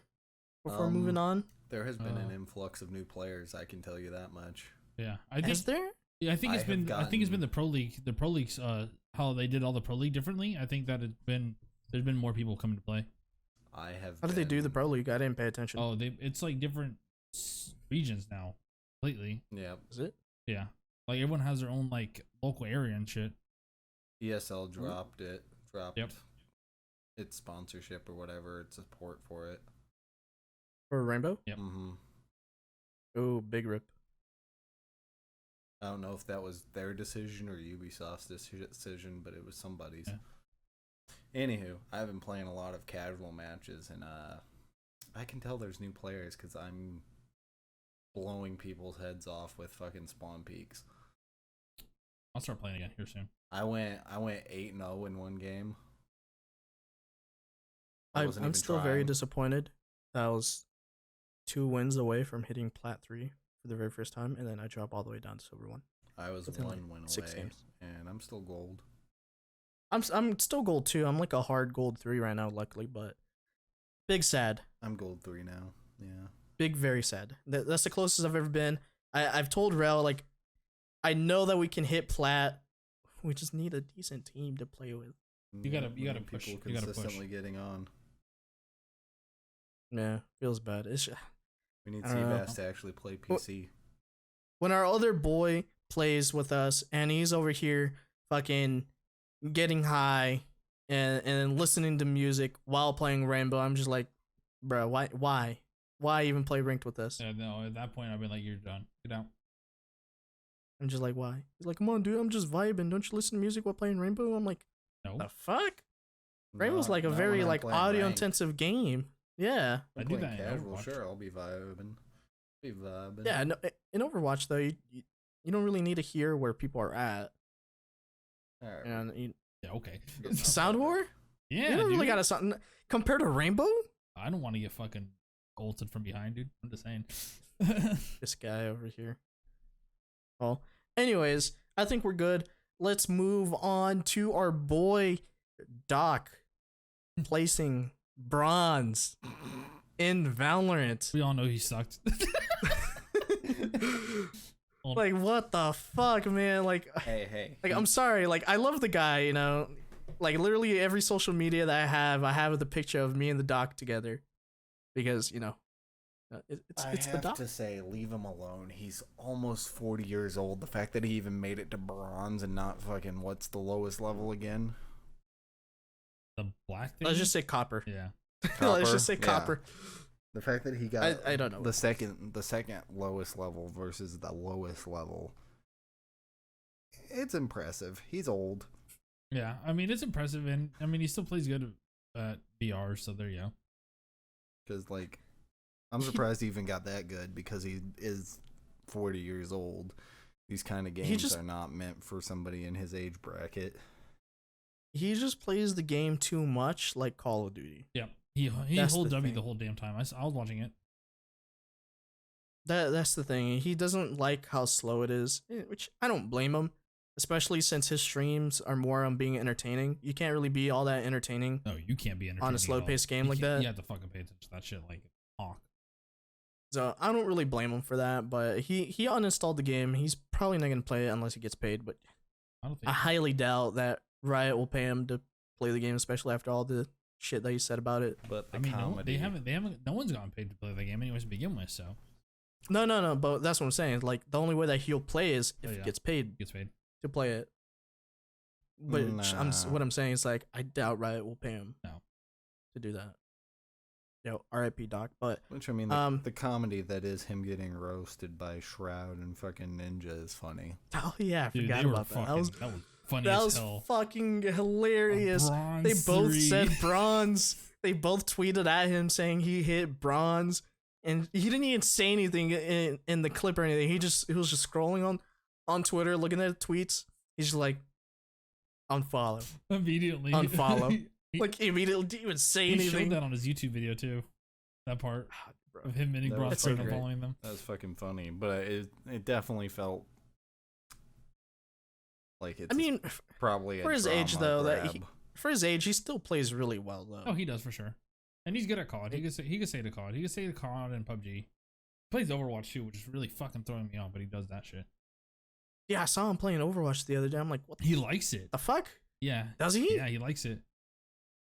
moving on? There has been an influx of new players, I can tell you that much. Yeah, I think. Is there? Yeah, I think it's I been. have I think it's been gotten- the Pro League. The Pro League's how they did all the Pro League differently. I think that there's been more people coming to play. I have. How did they do the Pro League? I didn't pay attention. Oh, it's like different regions now. Completely. Yeah. Is it? Yeah. Like everyone has their own like local area and shit. ESL dropped Yep. its sponsorship or whatever, its support for it. For Rainbow? Yep. Mm-hmm. Oh, big rip. I don't know if that was their decision or Ubisoft's decision, but it was somebody's. Yeah. Anywho, I've been playing a lot of casual matches, and I can tell there's new players because I'm blowing people's heads off with fucking spawn peaks. I'll start playing again here soon. I went 8-0 in one game. I'm still very disappointed. That was 2 wins away from hitting Plat 3 for the very first time, and then I drop all the way down to Silver 1. I was within, 1 win 6 away, games. and I'm still gold. I'm still gold 2. I'm like a hard gold 3 right now, luckily, but big sad. I'm gold 3 now. Yeah. Big, very sad. That's the closest I've ever been. I've told Rel, like, I know that we can hit Plat. We just need a decent team to play with. You gotta push. People You gotta push. consistently getting on. Yeah, feels bad. It's We need I don't know. Seabass to actually play PC. when our other boy plays with us and he's over here fucking getting high and listening to music while playing Rainbow, I'm just like, bro, why even play ranked with us? Yeah, no, at that point I've been like, you're done. Get out. I'm just like, why? He's like, come on, dude, I'm just vibing. Don't you listen to music while playing Rainbow? I'm like, No. the fuck? Rainbow's Not- like a not very when I'm like playing audio ranked. intensive game. Yeah. I I'm do playing that in casual. Overwatch. Sure, I'll be vibing. Be vibing. Yeah, no, in Overwatch though, you don't really need to hear where people are at. Alright. And you, Yeah, okay. Sound War? Yeah, you don't really dude. got a something compared to Rainbow? I don't want to get fucking bolted from behind, dude. I'm just saying. This guy over here. Well, anyways, I think we're good. Let's move on to our boy Doc placing bronze in Valorant. We all know he sucked. Like, what the fuck, man? Like, Hey. I'm sorry. Like, I love the guy, you know. Like, literally every social media that I have the picture of me and the Doc together, because you know, it's the I have Doc. to say, leave him alone. He's almost 40 years old. The fact that he even made it to bronze and not fucking what's the lowest level again? The black thing. Let's just say copper. Yeah. Let's just say Yeah. copper. The fact that he got I don't know. the second lowest level versus the lowest level. It's impressive. He's old. Yeah. I mean, it's impressive, and I mean, he still plays good at VR. So there you go. Because, like, I'm surprised he even got that good because he is 40 years old. These kind of games are not meant for somebody in his age bracket. He just plays the game too much, like Call of Duty. Yeah. He That's hold the W thing. the whole damn time. I was watching it. That's the thing. He doesn't like how slow it is, which I don't blame him, especially since his streams are more on being entertaining. You can't really be all that entertaining No, you can't be entertaining on a at slow all. paced game You like can't- that. You have to fucking pay attention to that shit like hawk. So I don't really blame him for that. But he uninstalled the game. He's probably not gonna play it unless he gets paid. But I don't think. I highly doubt that Riot will pay him to play the game, especially after all the shit that he said about it. But the I mean, no, comedy, they haven't. No one's gotten paid to play the game anyways to begin with. So No. But that's what I'm saying. Like, the only way that he'll play is if Oh, he yeah. gets paid he gets paid. to play it. But Nah. what I'm saying is, like, I doubt Riot will pay him No. to do that. Yo, RIP Doc. But which I mean, the comedy that is him getting roasted by Shroud and fucking Ninja is funny. oh yeah, I Dude, forgot they were about that. fucking. That was funny That as was hell. fucking hilarious. Bronze They both 3. said bronze. They both tweeted at him saying he hit bronze, and he didn't even say anything in the clip or anything. He was just scrolling on Twitter, looking at tweets. He's just like, unfollow. immediately. Unfollow. He, Like, immediately didn't even say he anything. showed that on his YouTube video too. That part Ah, bro. of him hitting That bronze was so and great. following them. That was fucking funny, but it definitely felt like it's I mean, probably a for his age, drama though, grab. that for his age, he still plays really well, though. Oh, he does for sure, and he's good at COD. He could say to COD. He could say to COD and PUBG. He plays Overwatch too, which is really fucking throwing me off. But he does that shit. Yeah, I saw him playing Overwatch the other day. I'm like, what He likes it. the fuck? Yeah. Does he? Yeah, he likes it.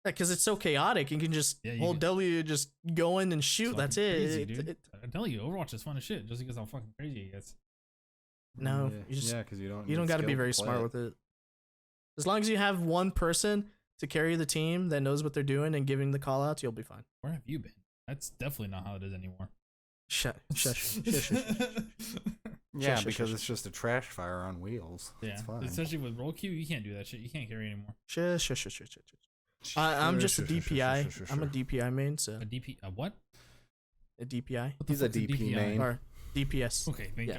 Because it's so chaotic. You can just Yeah, you hold can- W, just go in and shoot. It's That's fucking it. crazy, It- dude. it- I'm telling you, Overwatch is fun as shit. Just because how fucking crazy he gets. No, yeah, you just because you don't got to be skill very play smart it. with it. As long as you have one person to carry the team that knows what they're doing and giving the call outs, you'll be fine. Where have you been? That's definitely not how it is anymore. Shush. Yeah, Shush, because shush, it's just a trash fire on wheels. Yeah, It's fine. especially with roll queue, you can't do that shit. You can't carry anymore. Shush. I'm just a DPI. I'm a DPI main, so A DP, a what? a DPI. What the He's a fuck's DP main. Or DPS. Okay, thank Yeah.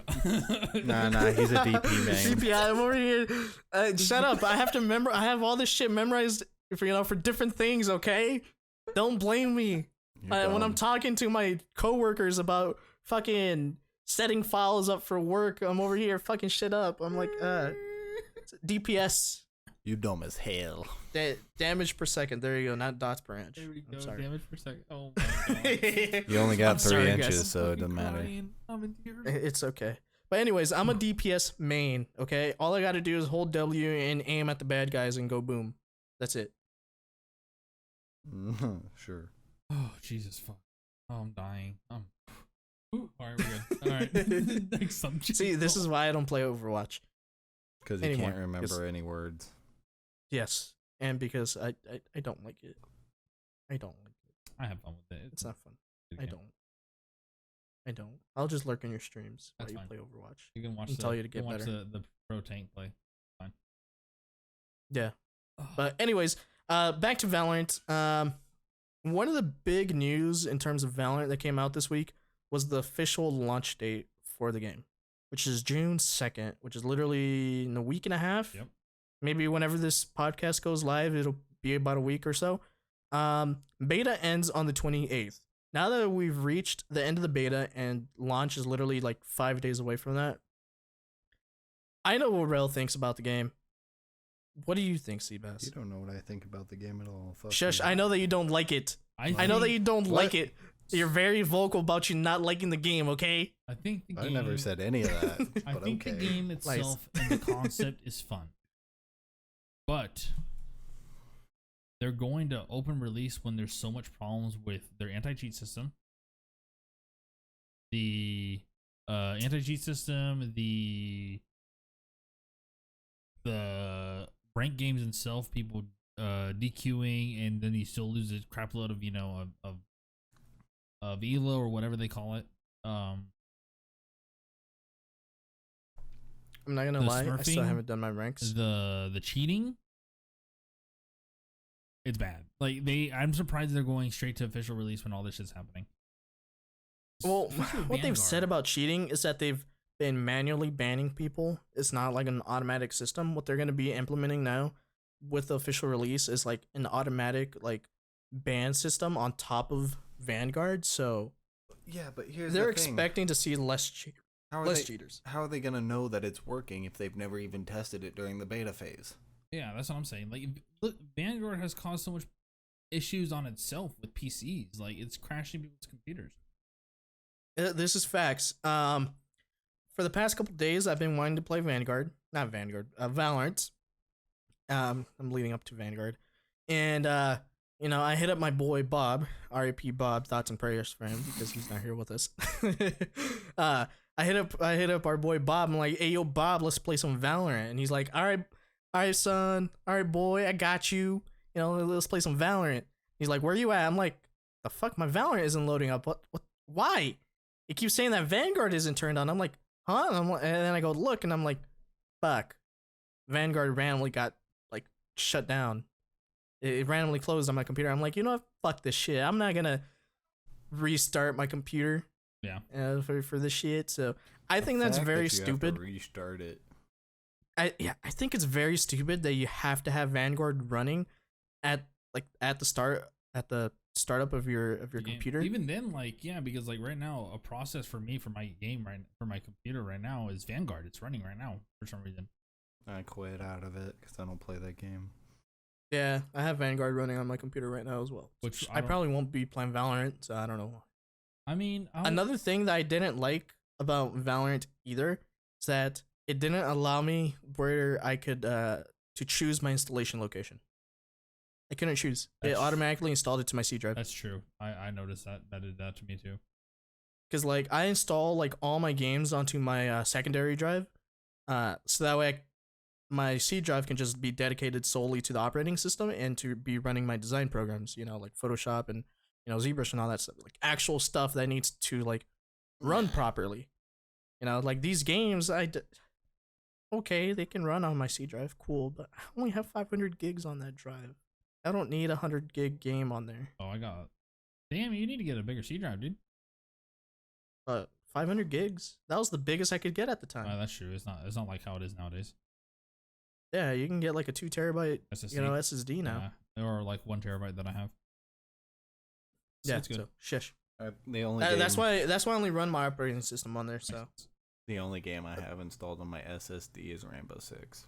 you. Nah, he's a DP man. DPI, I'm over here. Shut up. I have to remember. I have all this shit memorized for different things, okay? Don't blame me. When I'm talking to my coworkers about fucking setting files up for work, I'm over here fucking shit up. I'm like, DPS. You dumb as hell. Damage per second. There you go. Not dots per inch. There we go. I'm sorry. Damage per second. Oh my god. You only got I'm 3 sorry, inches, guys. so it doesn't matter. I'm in tears. It's okay. But anyways, I'm a DPS main, okay? All I gotta do is hold W and aim at the bad guys and go boom. That's it. Sure. Oh Jesus fuck. Oh, I'm dying. Ooh, all right, we're good. All right. Next subject. See, this is why I don't play Overwatch. Because you Anymore, can't remember any words. Yes. And because I don't like it. I don't like it. I have fun with it. It's not fun. Good I game. don't. I'll just lurk in your streams That's while you fine. play Overwatch. You can watch and tell you to get watch better. the pro tank play. Fine. Yeah. But anyways, back to Valorant. One of the big news in terms of Valorant that came out this week was the official launch date for the game, which is June 2nd, which is literally in a week and a half. Yep. Maybe whenever this podcast goes live, it'll be about a week or so. Beta ends on the 28th. Now that we've reached the end of the beta and launch is literally like 5 days away from that, I know what Rel thinks about the game. What do you think, Seabass? You don't know what I think about the game at all. Fuck Shush, you. I know that you don't like it. I know that you don't like it. You're very vocal about you not liking the game, okay? I think the I game. never said any of that. I but think okay. the game itself and the concept is fun, but they're going to open release when there's so much problems with their anti-cheat system, the anti-cheat system, the ranked games itself, people DQing, and then you still lose a crap load of of ELO or whatever they call it. I'm not gonna The lie, I still smurfing, haven't done my ranks. The cheating, it's bad. Like I'm surprised they're going straight to official release when all this shit's happening. Well, Especially with what they've said Vanguard. about cheating is that they've been manually banning people. It's not like an automatic system. What they're gonna be implementing now with the official release is like an automatic like ban system on top of Vanguard. So Yeah, but here's they're the thing. expecting to see less How are less they, cheaters. How are they gonna know that it's working if they've never even tested it during the beta phase? Yeah, that's what I'm saying. Like, look, Vanguard has caused so much issues on itself with PCs. Like, it's crashing people's computers. This is facts. For the past couple days, I've been wanting to play Valorant. I'm leading up to Vanguard, and I hit up my boy Bob, R.I.P. Bob. Thoughts and prayers for him because he's not here with us. I hit up our boy Bob. I'm like, hey yo, Bob, let's play some Valorant, and he's like, all right, son, all right, boy, I got you. You know, let's play some Valorant. He's like, where you at? I'm like, the fuck, my Valorant isn't loading up. What? Why? It keeps saying that Vanguard isn't turned on. I'm like, huh? And then I go look, and I'm like, fuck, Vanguard randomly got like shut down. It randomly closed on my computer. I'm like, you know what? Fuck this shit. I'm not gonna restart my computer. Yeah. For this shit. So I think that's very stupid. Restart it. I think it's very stupid that you have to have Vanguard running at the startup of your computer. Even then, like, yeah, because like right now, a process for me for my computer right now is Vanguard. It's running right now for some reason. I quit out of it because I don't play that game. Yeah, I have Vanguard running on my computer right now as well. Which I probably won't be playing Valorant, so I don't know. I mean, Another thing that I didn't like about Valorant either is that it didn't allow me where I could to choose my installation location. I couldn't choose. It automatically installed it to my C drive. That's true. I noticed that did that to me too. Because like I install like all my games onto my secondary drive, so that way my C drive can just be dedicated solely to the operating system and to be running my design programs. You know, like Photoshop and ZBrush and all that stuff. Like actual stuff that needs to like run properly. You know, like these games, okay, they can run on my C drive, cool, but I only have 500 gigs on that drive. I don't need a 100 gig game on there. Oh, I got. Damn, you need to get a bigger C drive, dude. 500 gigs. That was the biggest I could get at the time. That's true. It's not like how it is nowadays. Yeah, you can get like a 2 terabyte SSD now. Yeah, or like 1 terabyte that I have. So Yeah, it's good. so shush. The only That's why I only run my operating system on there. So the only game I have installed on my SSD is Rainbow Six.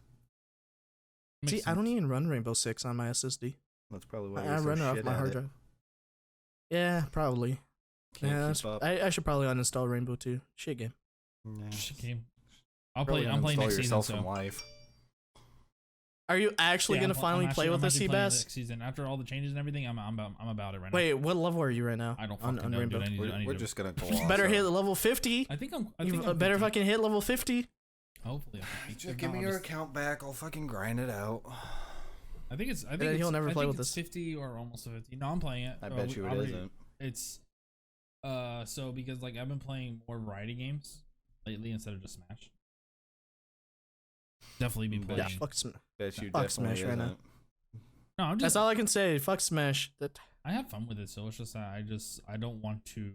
Makes see, sense. I don't even run Rainbow Six on my SSD. That's probably why I you're so run it off shit my at hard it. drive. Yeah, probably. Can't keep up. I should probably uninstall Rainbow too. Shit game. Nah. Shit game. I'm Probably playing uninstall next season. yourself So from life. Are you actually Yeah, gonna I'm finally actually- play with I'm us, actually playing Seabass? next season after all the changes and everything. I'm about it right now. Wait, what level are you right now? I don't on fucking know, Rainbow. dude. I need We're to- just gonna You better hit level 50. I think I'm. You I'm better 50. fucking hit level 50. Hopefully, I can Just give me your account back. I'll fucking grind it out. I think it's. I think then it's, he'll never I play think with it's us. 50 or almost 50. No, I'm playing it. I bet you it isn't. It's. So because like I've been playing more variety games lately instead of just Smash. Definitely been playing. Yeah, fuck Smash. Bet you Fuck definitely Smash right now. isn't. No, I'm just. That's all I can say. Fuck Smash. That I have fun with it, so it's just that I don't want to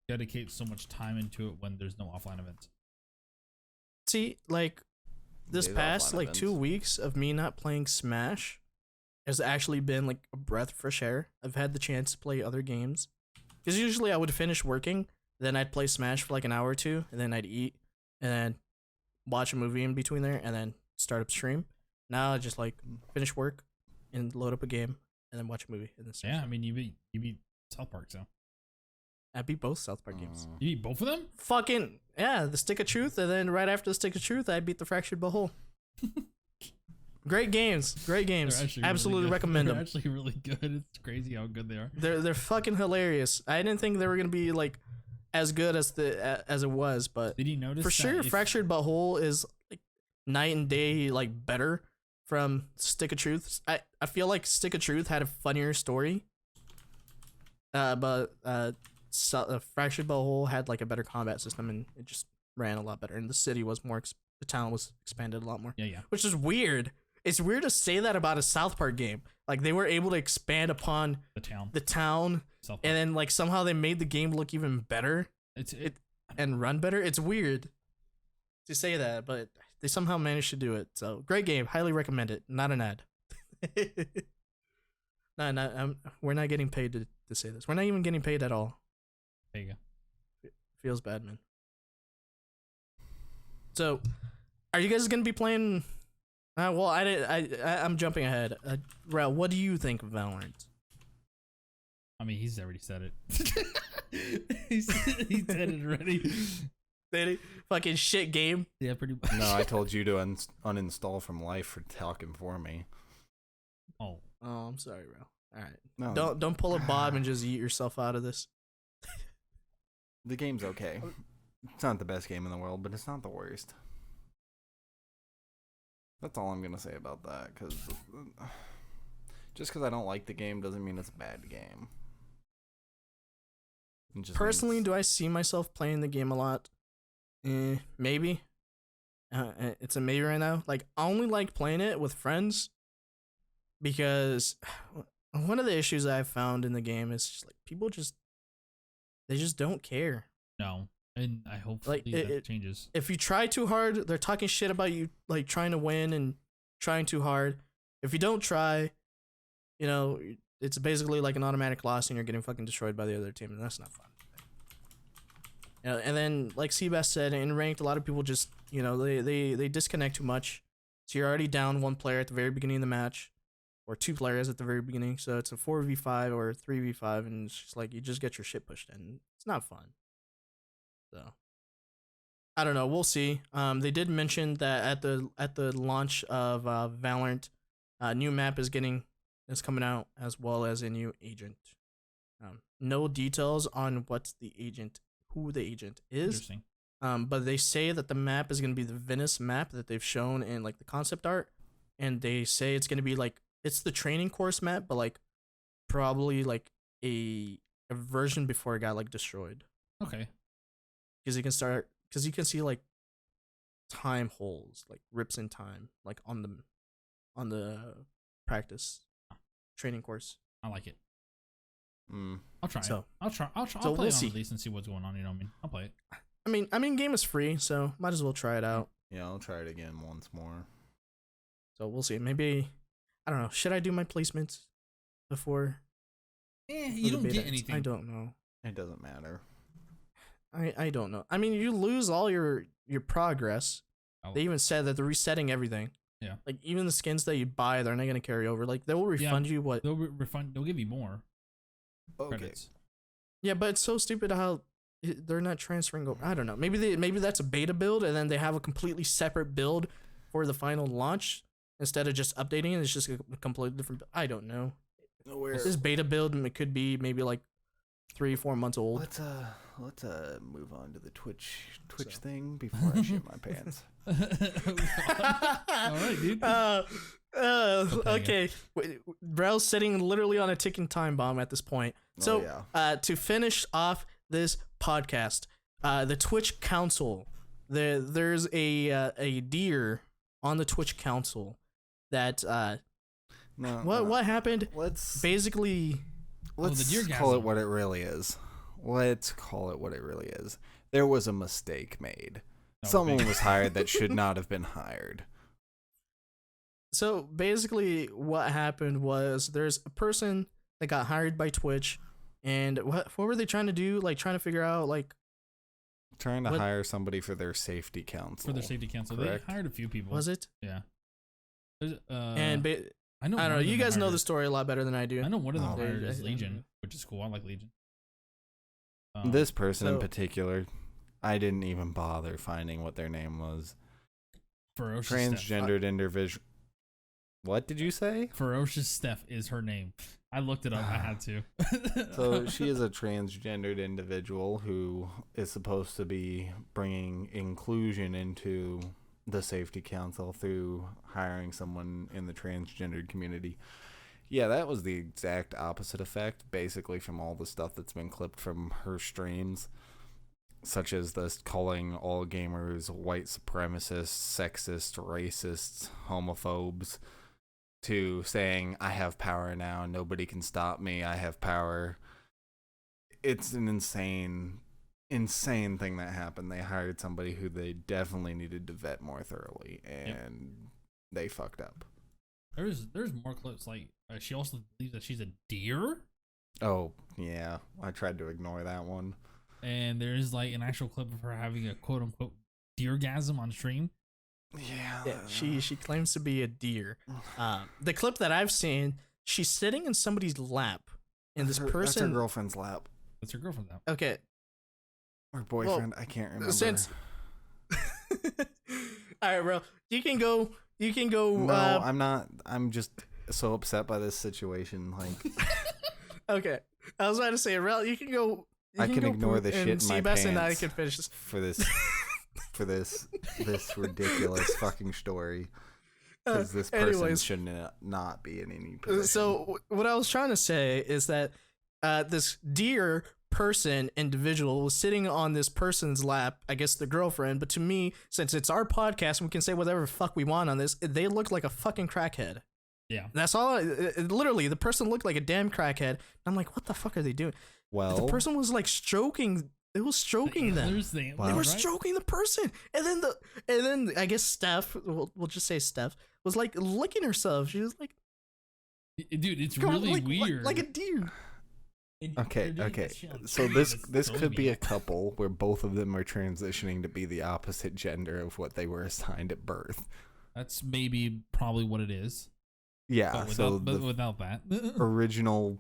dedicate so much time into it when there's no offline events. see, like this Days past offline like 2 events. weeks of me not playing Smash has actually been like a breath of fresh air. I've had the chance to play other games. Because usually I would finish working, then I'd play Smash for like an hour or two, and then I'd eat, and then watch a movie in between there, and then start up stream. Now I just like finish work and load up a game, and then watch a movie. And then start Yeah, I stream. mean you beat South Park, so I beat both South Park games. you beat both of them. Fucking yeah, the Stick of Truth, and then right after the Stick of Truth, I beat the Fractured Butthole. Great games, great games. They're actually Absolutely really good. recommend They're them. actually really good. It's crazy how good they are. They're fucking hilarious. I didn't think they were gonna be like as good as it was, but Did you notice for that sure, if- Fractured Butthole is like night and day like better from Stick of Truth. I feel like Stick of Truth had a funnier story, but Fractured Butthole had like a better combat system and it just ran a lot better. And the city was more, the town was expanded a lot more, Yeah. which is weird. It's weird to say that about a South Park game. Like they were able to expand upon The town. the town, South Park. and then like somehow they made the game look even better It's and run better. It's weird to say that, but they somehow managed to do it. So great game, highly recommend it. Not an ad. We're not getting paid to say this. We're not even getting paid at all. there you go. Feels bad, man. So, are you guys gonna be playing? Well, I'm jumping ahead. Rel, what do you think of Valorant? I mean, he's already said it. he said it already. Fucking shit game. Yeah, pretty much. No, I told you to uninstall from life for talking for me. Oh, Oh, I'm sorry, Rel. All right. No, Don't pull a Bob and just eat yourself out of this. the game's okay. It's not the best game in the world, but it's not the worst. That's all I'm gonna say about that. Cause just because I don't like the game doesn't mean it's a bad game. It just Personally, means- do I see myself playing the game a lot? Maybe. It's a maybe right now. Like, I only like playing it with friends because one of the issues I've found in the game is just like people they just don't care. no. And I hope Like, that changes. If you try too hard, they're talking shit about you, like trying to win and trying too hard. If you don't try, it's basically like an automatic loss and you're getting fucking destroyed by the other team, and that's not fun. And then, like Seabass said, in ranked, a lot of people just, they disconnect too much. So you're already down one player at the very beginning of the match, or two players at the very beginning. So it's a 4v5 or a 3v5, and it's just like you just get your shit pushed in. It's not fun. So I don't know. We'll see. They did mention that at the launch of Valorant, a new map is coming out, as well as a new agent. No details on who the agent is. Interesting. But they say that the map is gonna be the Venice map that they've shown in like the concept art, and they say it's gonna be like it's the training course map, but like probably like a version before it got like destroyed. Okay. Because you can see like time holes, like rips in time, like on the practice training course. I like it. I'll try it. So- I'll so play we'll it on see. release and see what's going on. You know what I mean? I'll play it. I mean, game is free, so might as well try it out. Yeah, I'll try it again once more. So we'll see. Maybe, I don't know. Should I do my placements before? You don't get anything. I don't know. It doesn't matter. I don't know. I mean, you lose all your progress. Oh. They even said that they're resetting everything. Yeah. Like even the skins that you buy, they're not gonna carry over. Like they will refund you what? They'll refund. They'll give you more credits. Yeah, but it's so stupid how they're not transferring over. I don't know. Maybe that's a beta build, and then they have a completely separate build for the final launch instead of just updating it. It's just a completely different. I don't know. This beta build it could be maybe like 3-4 months old. Let's move on to the Twitch thing before I shit my pants. All right, dude. Okay. Brell's sitting literally on a ticking time bomb at this point. So, to finish off this podcast, the Twitch Council, there's a deer on the Twitch Council that what happened? Let's the deergasm. call it what it really is. Let's call it what it really is. There was a mistake made. Someone was hired that should not have been hired. So basically what happened was there's a person that got hired by Twitch, and what were they trying to do? Like trying to figure out like Trying to hire somebody for their safety council. Correct. They hired a few people. Was it? Yeah. I don't know. You guys know the story a lot better than I do. I know one of them hired is Legion, which is cool. I like Legion. This person in particular, I didn't even bother finding what their name was. Ferocious Transgendered individual. What did you say? Ferocious Steph is her name. I looked it up. I had to. So she is a transgendered individual who is supposed to be bringing inclusion into the safety council through hiring someone in the transgendered community. Yeah, that was the exact opposite effect, basically, from all the stuff that's been clipped from her streams, such as this calling all gamers white supremacists, sexist, racists, homophobes, to saying, I have power now, nobody can stop me, I have power. It's an insane thing that happened. They hired somebody who they definitely needed to vet more thoroughly, and they fucked up. There's more clips, like, she also believes that she's a deer. Oh, yeah. I tried to ignore that one. And there's, like, an actual clip of her having a quote-unquote deergasm on stream. Yeah, she claims to be a deer. The clip that I've seen, she's sitting in somebody's lap, and this person... That's her girlfriend's lap. That's her girlfriend's lap. Okay. Or boyfriend, I can't remember. Alright, bro. You can go... No, I'm not. I'm just so upset by this situation. Like, okay, I was about to say, Rel, you can go. I can ignore the shit in my pants. And I can finish this for this ridiculous fucking story. Because this person should not be in any position. So what I was trying to say is that this deer individual was sitting on this person's lap, I guess the girlfriend, but to me, since it's our podcast and we can say whatever the fuck we want on this, they look like a fucking crackhead. Yeah. That's all. Literally, the person looked like a damn crackhead. I'm like, what the fuck are they doing? Well, the person was like stroking. It was stroking them. They were stroking the person, and then I guess Steph, we'll just say Steph, was like licking herself. She was like, dude, it's really weird. Like a deer. Okay. So this could be a couple where both of them are transitioning to be the opposite gender of what they were assigned at birth. That's probably what it is. Yeah. But without that, original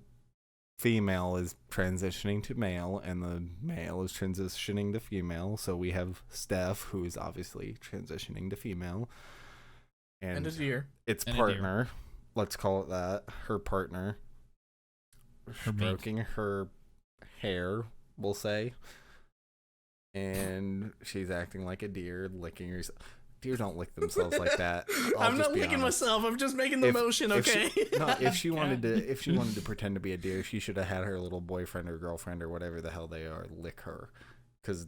female is transitioning to male, and the male is transitioning to female. So we have Steph, who is obviously transitioning to female, and a deer. Its partner, let's call it that, her partner. Stroking her hair, we'll say, and she's acting like a deer, licking herself. Deer don't lick themselves like that. I'm not licking myself. I'm just making the motion. Okay. If she wanted to pretend to be a deer, she should have had her little boyfriend or girlfriend or whatever the hell they are lick her, because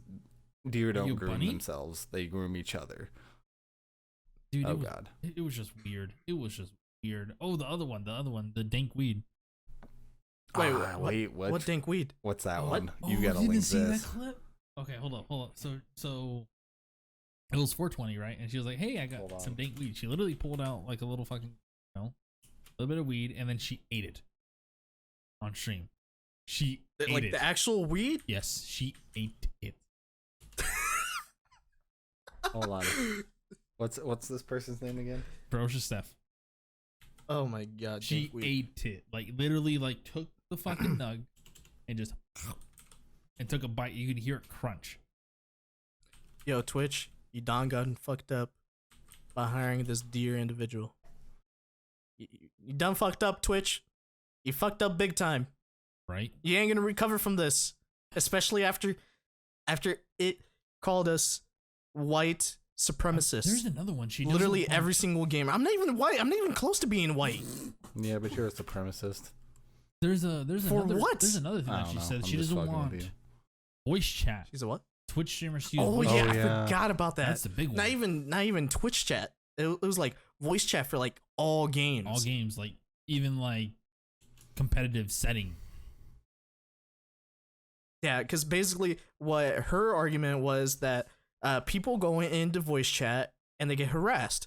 deer don't groom themselves; they groom each other. Dude, God, it was just weird. Oh, the other one, the dank weed. Wait, what? what dank weed? What's that What? one? You Oh, gotta you link didn't see this. that clip? Okay, hold up. So it was 420, right? And she was like, "Hey, I Hold got on. some dank weed." She literally pulled out like a little fucking, a little bit of weed, and then she ate it on stream. She ate Like it. the actual weed? Yes, she ate it. Hold on. What's this person's name again? Ferocious Steph. Oh my god, She dank weed. ate it. Like literally, like took the fucking nug and just and took a bite. You could hear it crunch. Yo, Twitch, you done gotten fucked up by hiring this dear individual. You done fucked up, Twitch. You fucked up big time. Right? You ain't gonna recover from this, especially after it called us white supremacists. There's another one. She Literally doesn't every want- single game. I'm not even white. I'm not even close to being white. Yeah, but you're a supremacist. There's For another what? There's another thing I that don't she know. said. I'm She just doesn't fucking with want you. voice chat. She's a what? Twitch streamers use Oh voice yeah, chat. I yeah. forgot about that. That's the big one. Not even Twitch chat. It was like voice chat for like all games. All games, like even like competitive setting. Yeah, because basically what her argument was that people go into voice chat and they get harassed,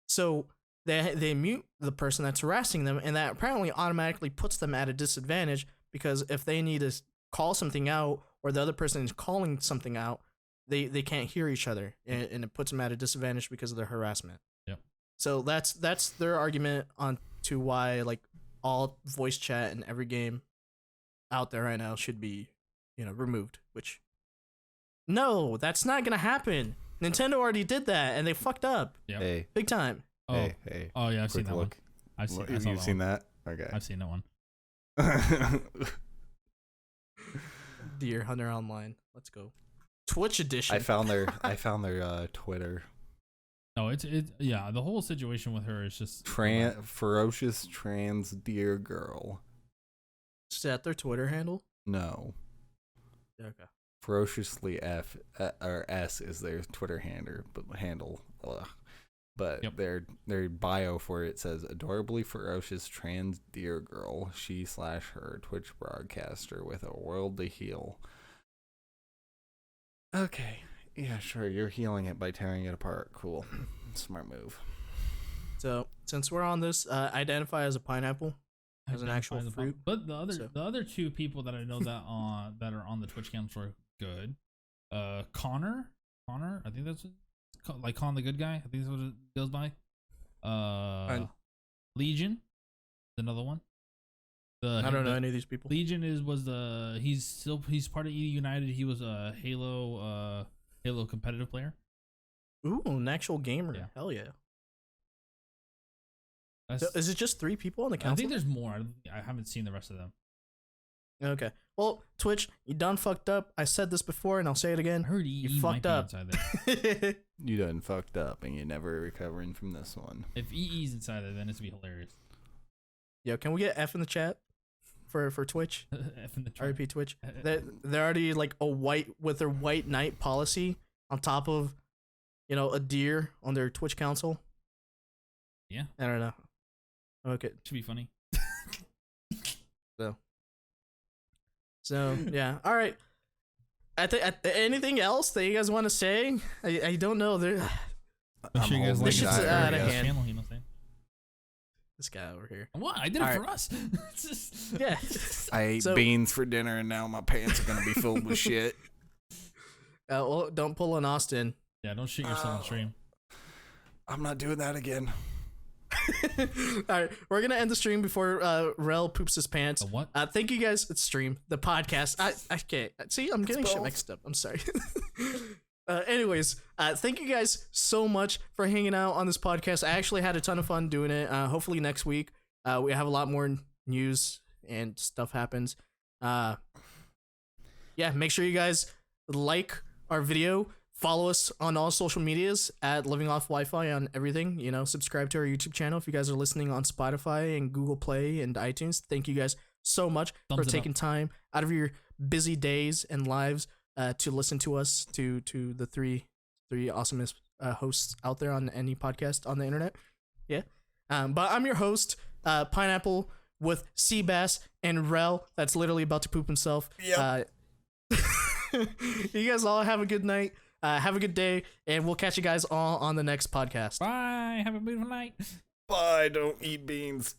so they mute the person that's harassing them, and that apparently automatically puts them at a disadvantage because if they need to call something out or the other person is calling something out, they can't hear each other, and it puts them at a disadvantage because of their harassment. Yep. So that's their argument on to why like all voice chat in every game out there right now should be removed, which no, that's not gonna happen. Nintendo already did that and they fucked up Yep. Hey, big time. Oh, hey. oh yeah, I've seen Quick that look. one. I've seen. I saw You've that seen one. that? Okay. I've seen that one. Deer Hunter Online. Let's go. Twitch edition. I found their Twitter. No, it's yeah. The whole situation with her is just Ferocious trans deer girl. Is that their Twitter handle? No. Okay. Ferociously F or S is their Twitter handle. Ugh. But Yep. their bio for it says adorably ferocious trans deer girl, she/her Twitch broadcaster with a world to heal. Okay. Yeah, sure. You're healing it by tearing it apart. Cool. Smart move. So since we're on this, identify as a pineapple, as an actual Identify the fruit. But the So- other two people that I know that that are on the Twitch cams are good. Connor, I think that's like Con the good guy. I think that's what it goes by. Legion, is another one. I don't know any of these people. Legion he's part of ED United. He was a Halo competitive player. Ooh, an actual gamer. Yeah. Hell yeah. That's, So is it just 3 people on the I council? think there's more. I haven't seen the rest of them. Okay. Well, Twitch, you done fucked up. I said this before and I'll say it I again. heard You EE might fucked be up. inside there. You done fucked up and you're never recovering from this one. If EE's inside there, then it's gonna be hilarious. Yo, can we get F in the chat for Twitch? F in the chat. RP Twitch. They're already like a white with their white knight policy on top of, a deer on their Twitch council. Yeah, I don't know. Okay. should be funny. So yeah. All right. I think anything else that you guys want to say? I don't know. There. Make sure you guys like This shit's subscribe out to of this hand. channel, you know what I'm saying? This guy over here. What? I did All it right. for us. It's just- Yeah. I ate So- beans for dinner and now my pants are gonna be filled with shit. Well, don't pull an Austin. Yeah, don't shoot yourself on stream. I'm not doing that again. All right, we're gonna end the stream before Rel poops his pants. A what? Thank you guys. It's stream the podcast. I can't see. I'm getting shit both. mixed up. I'm sorry. Anyways, thank you guys so much for hanging out on this podcast. I actually had a ton of fun doing it. Hopefully next week we have a lot more news and stuff happens. Yeah, make sure you guys like our video. Follow us on all social medias at Living Off Wi-Fi on everything. Subscribe to our YouTube channel if you guys are listening on Spotify and Google Play and iTunes. Thank you guys so much Thumbs for it taking time out of your busy days and lives to listen to us, to the three awesomest hosts out there on any podcast on the internet. Yeah. But I'm your host, Pineapple with Seabass and Rel, that's literally about to poop himself. Yep. You guys all have a good night. Have a good day, and we'll catch you guys all on the next podcast. Bye. Have a beautiful night. Bye, don't eat beans.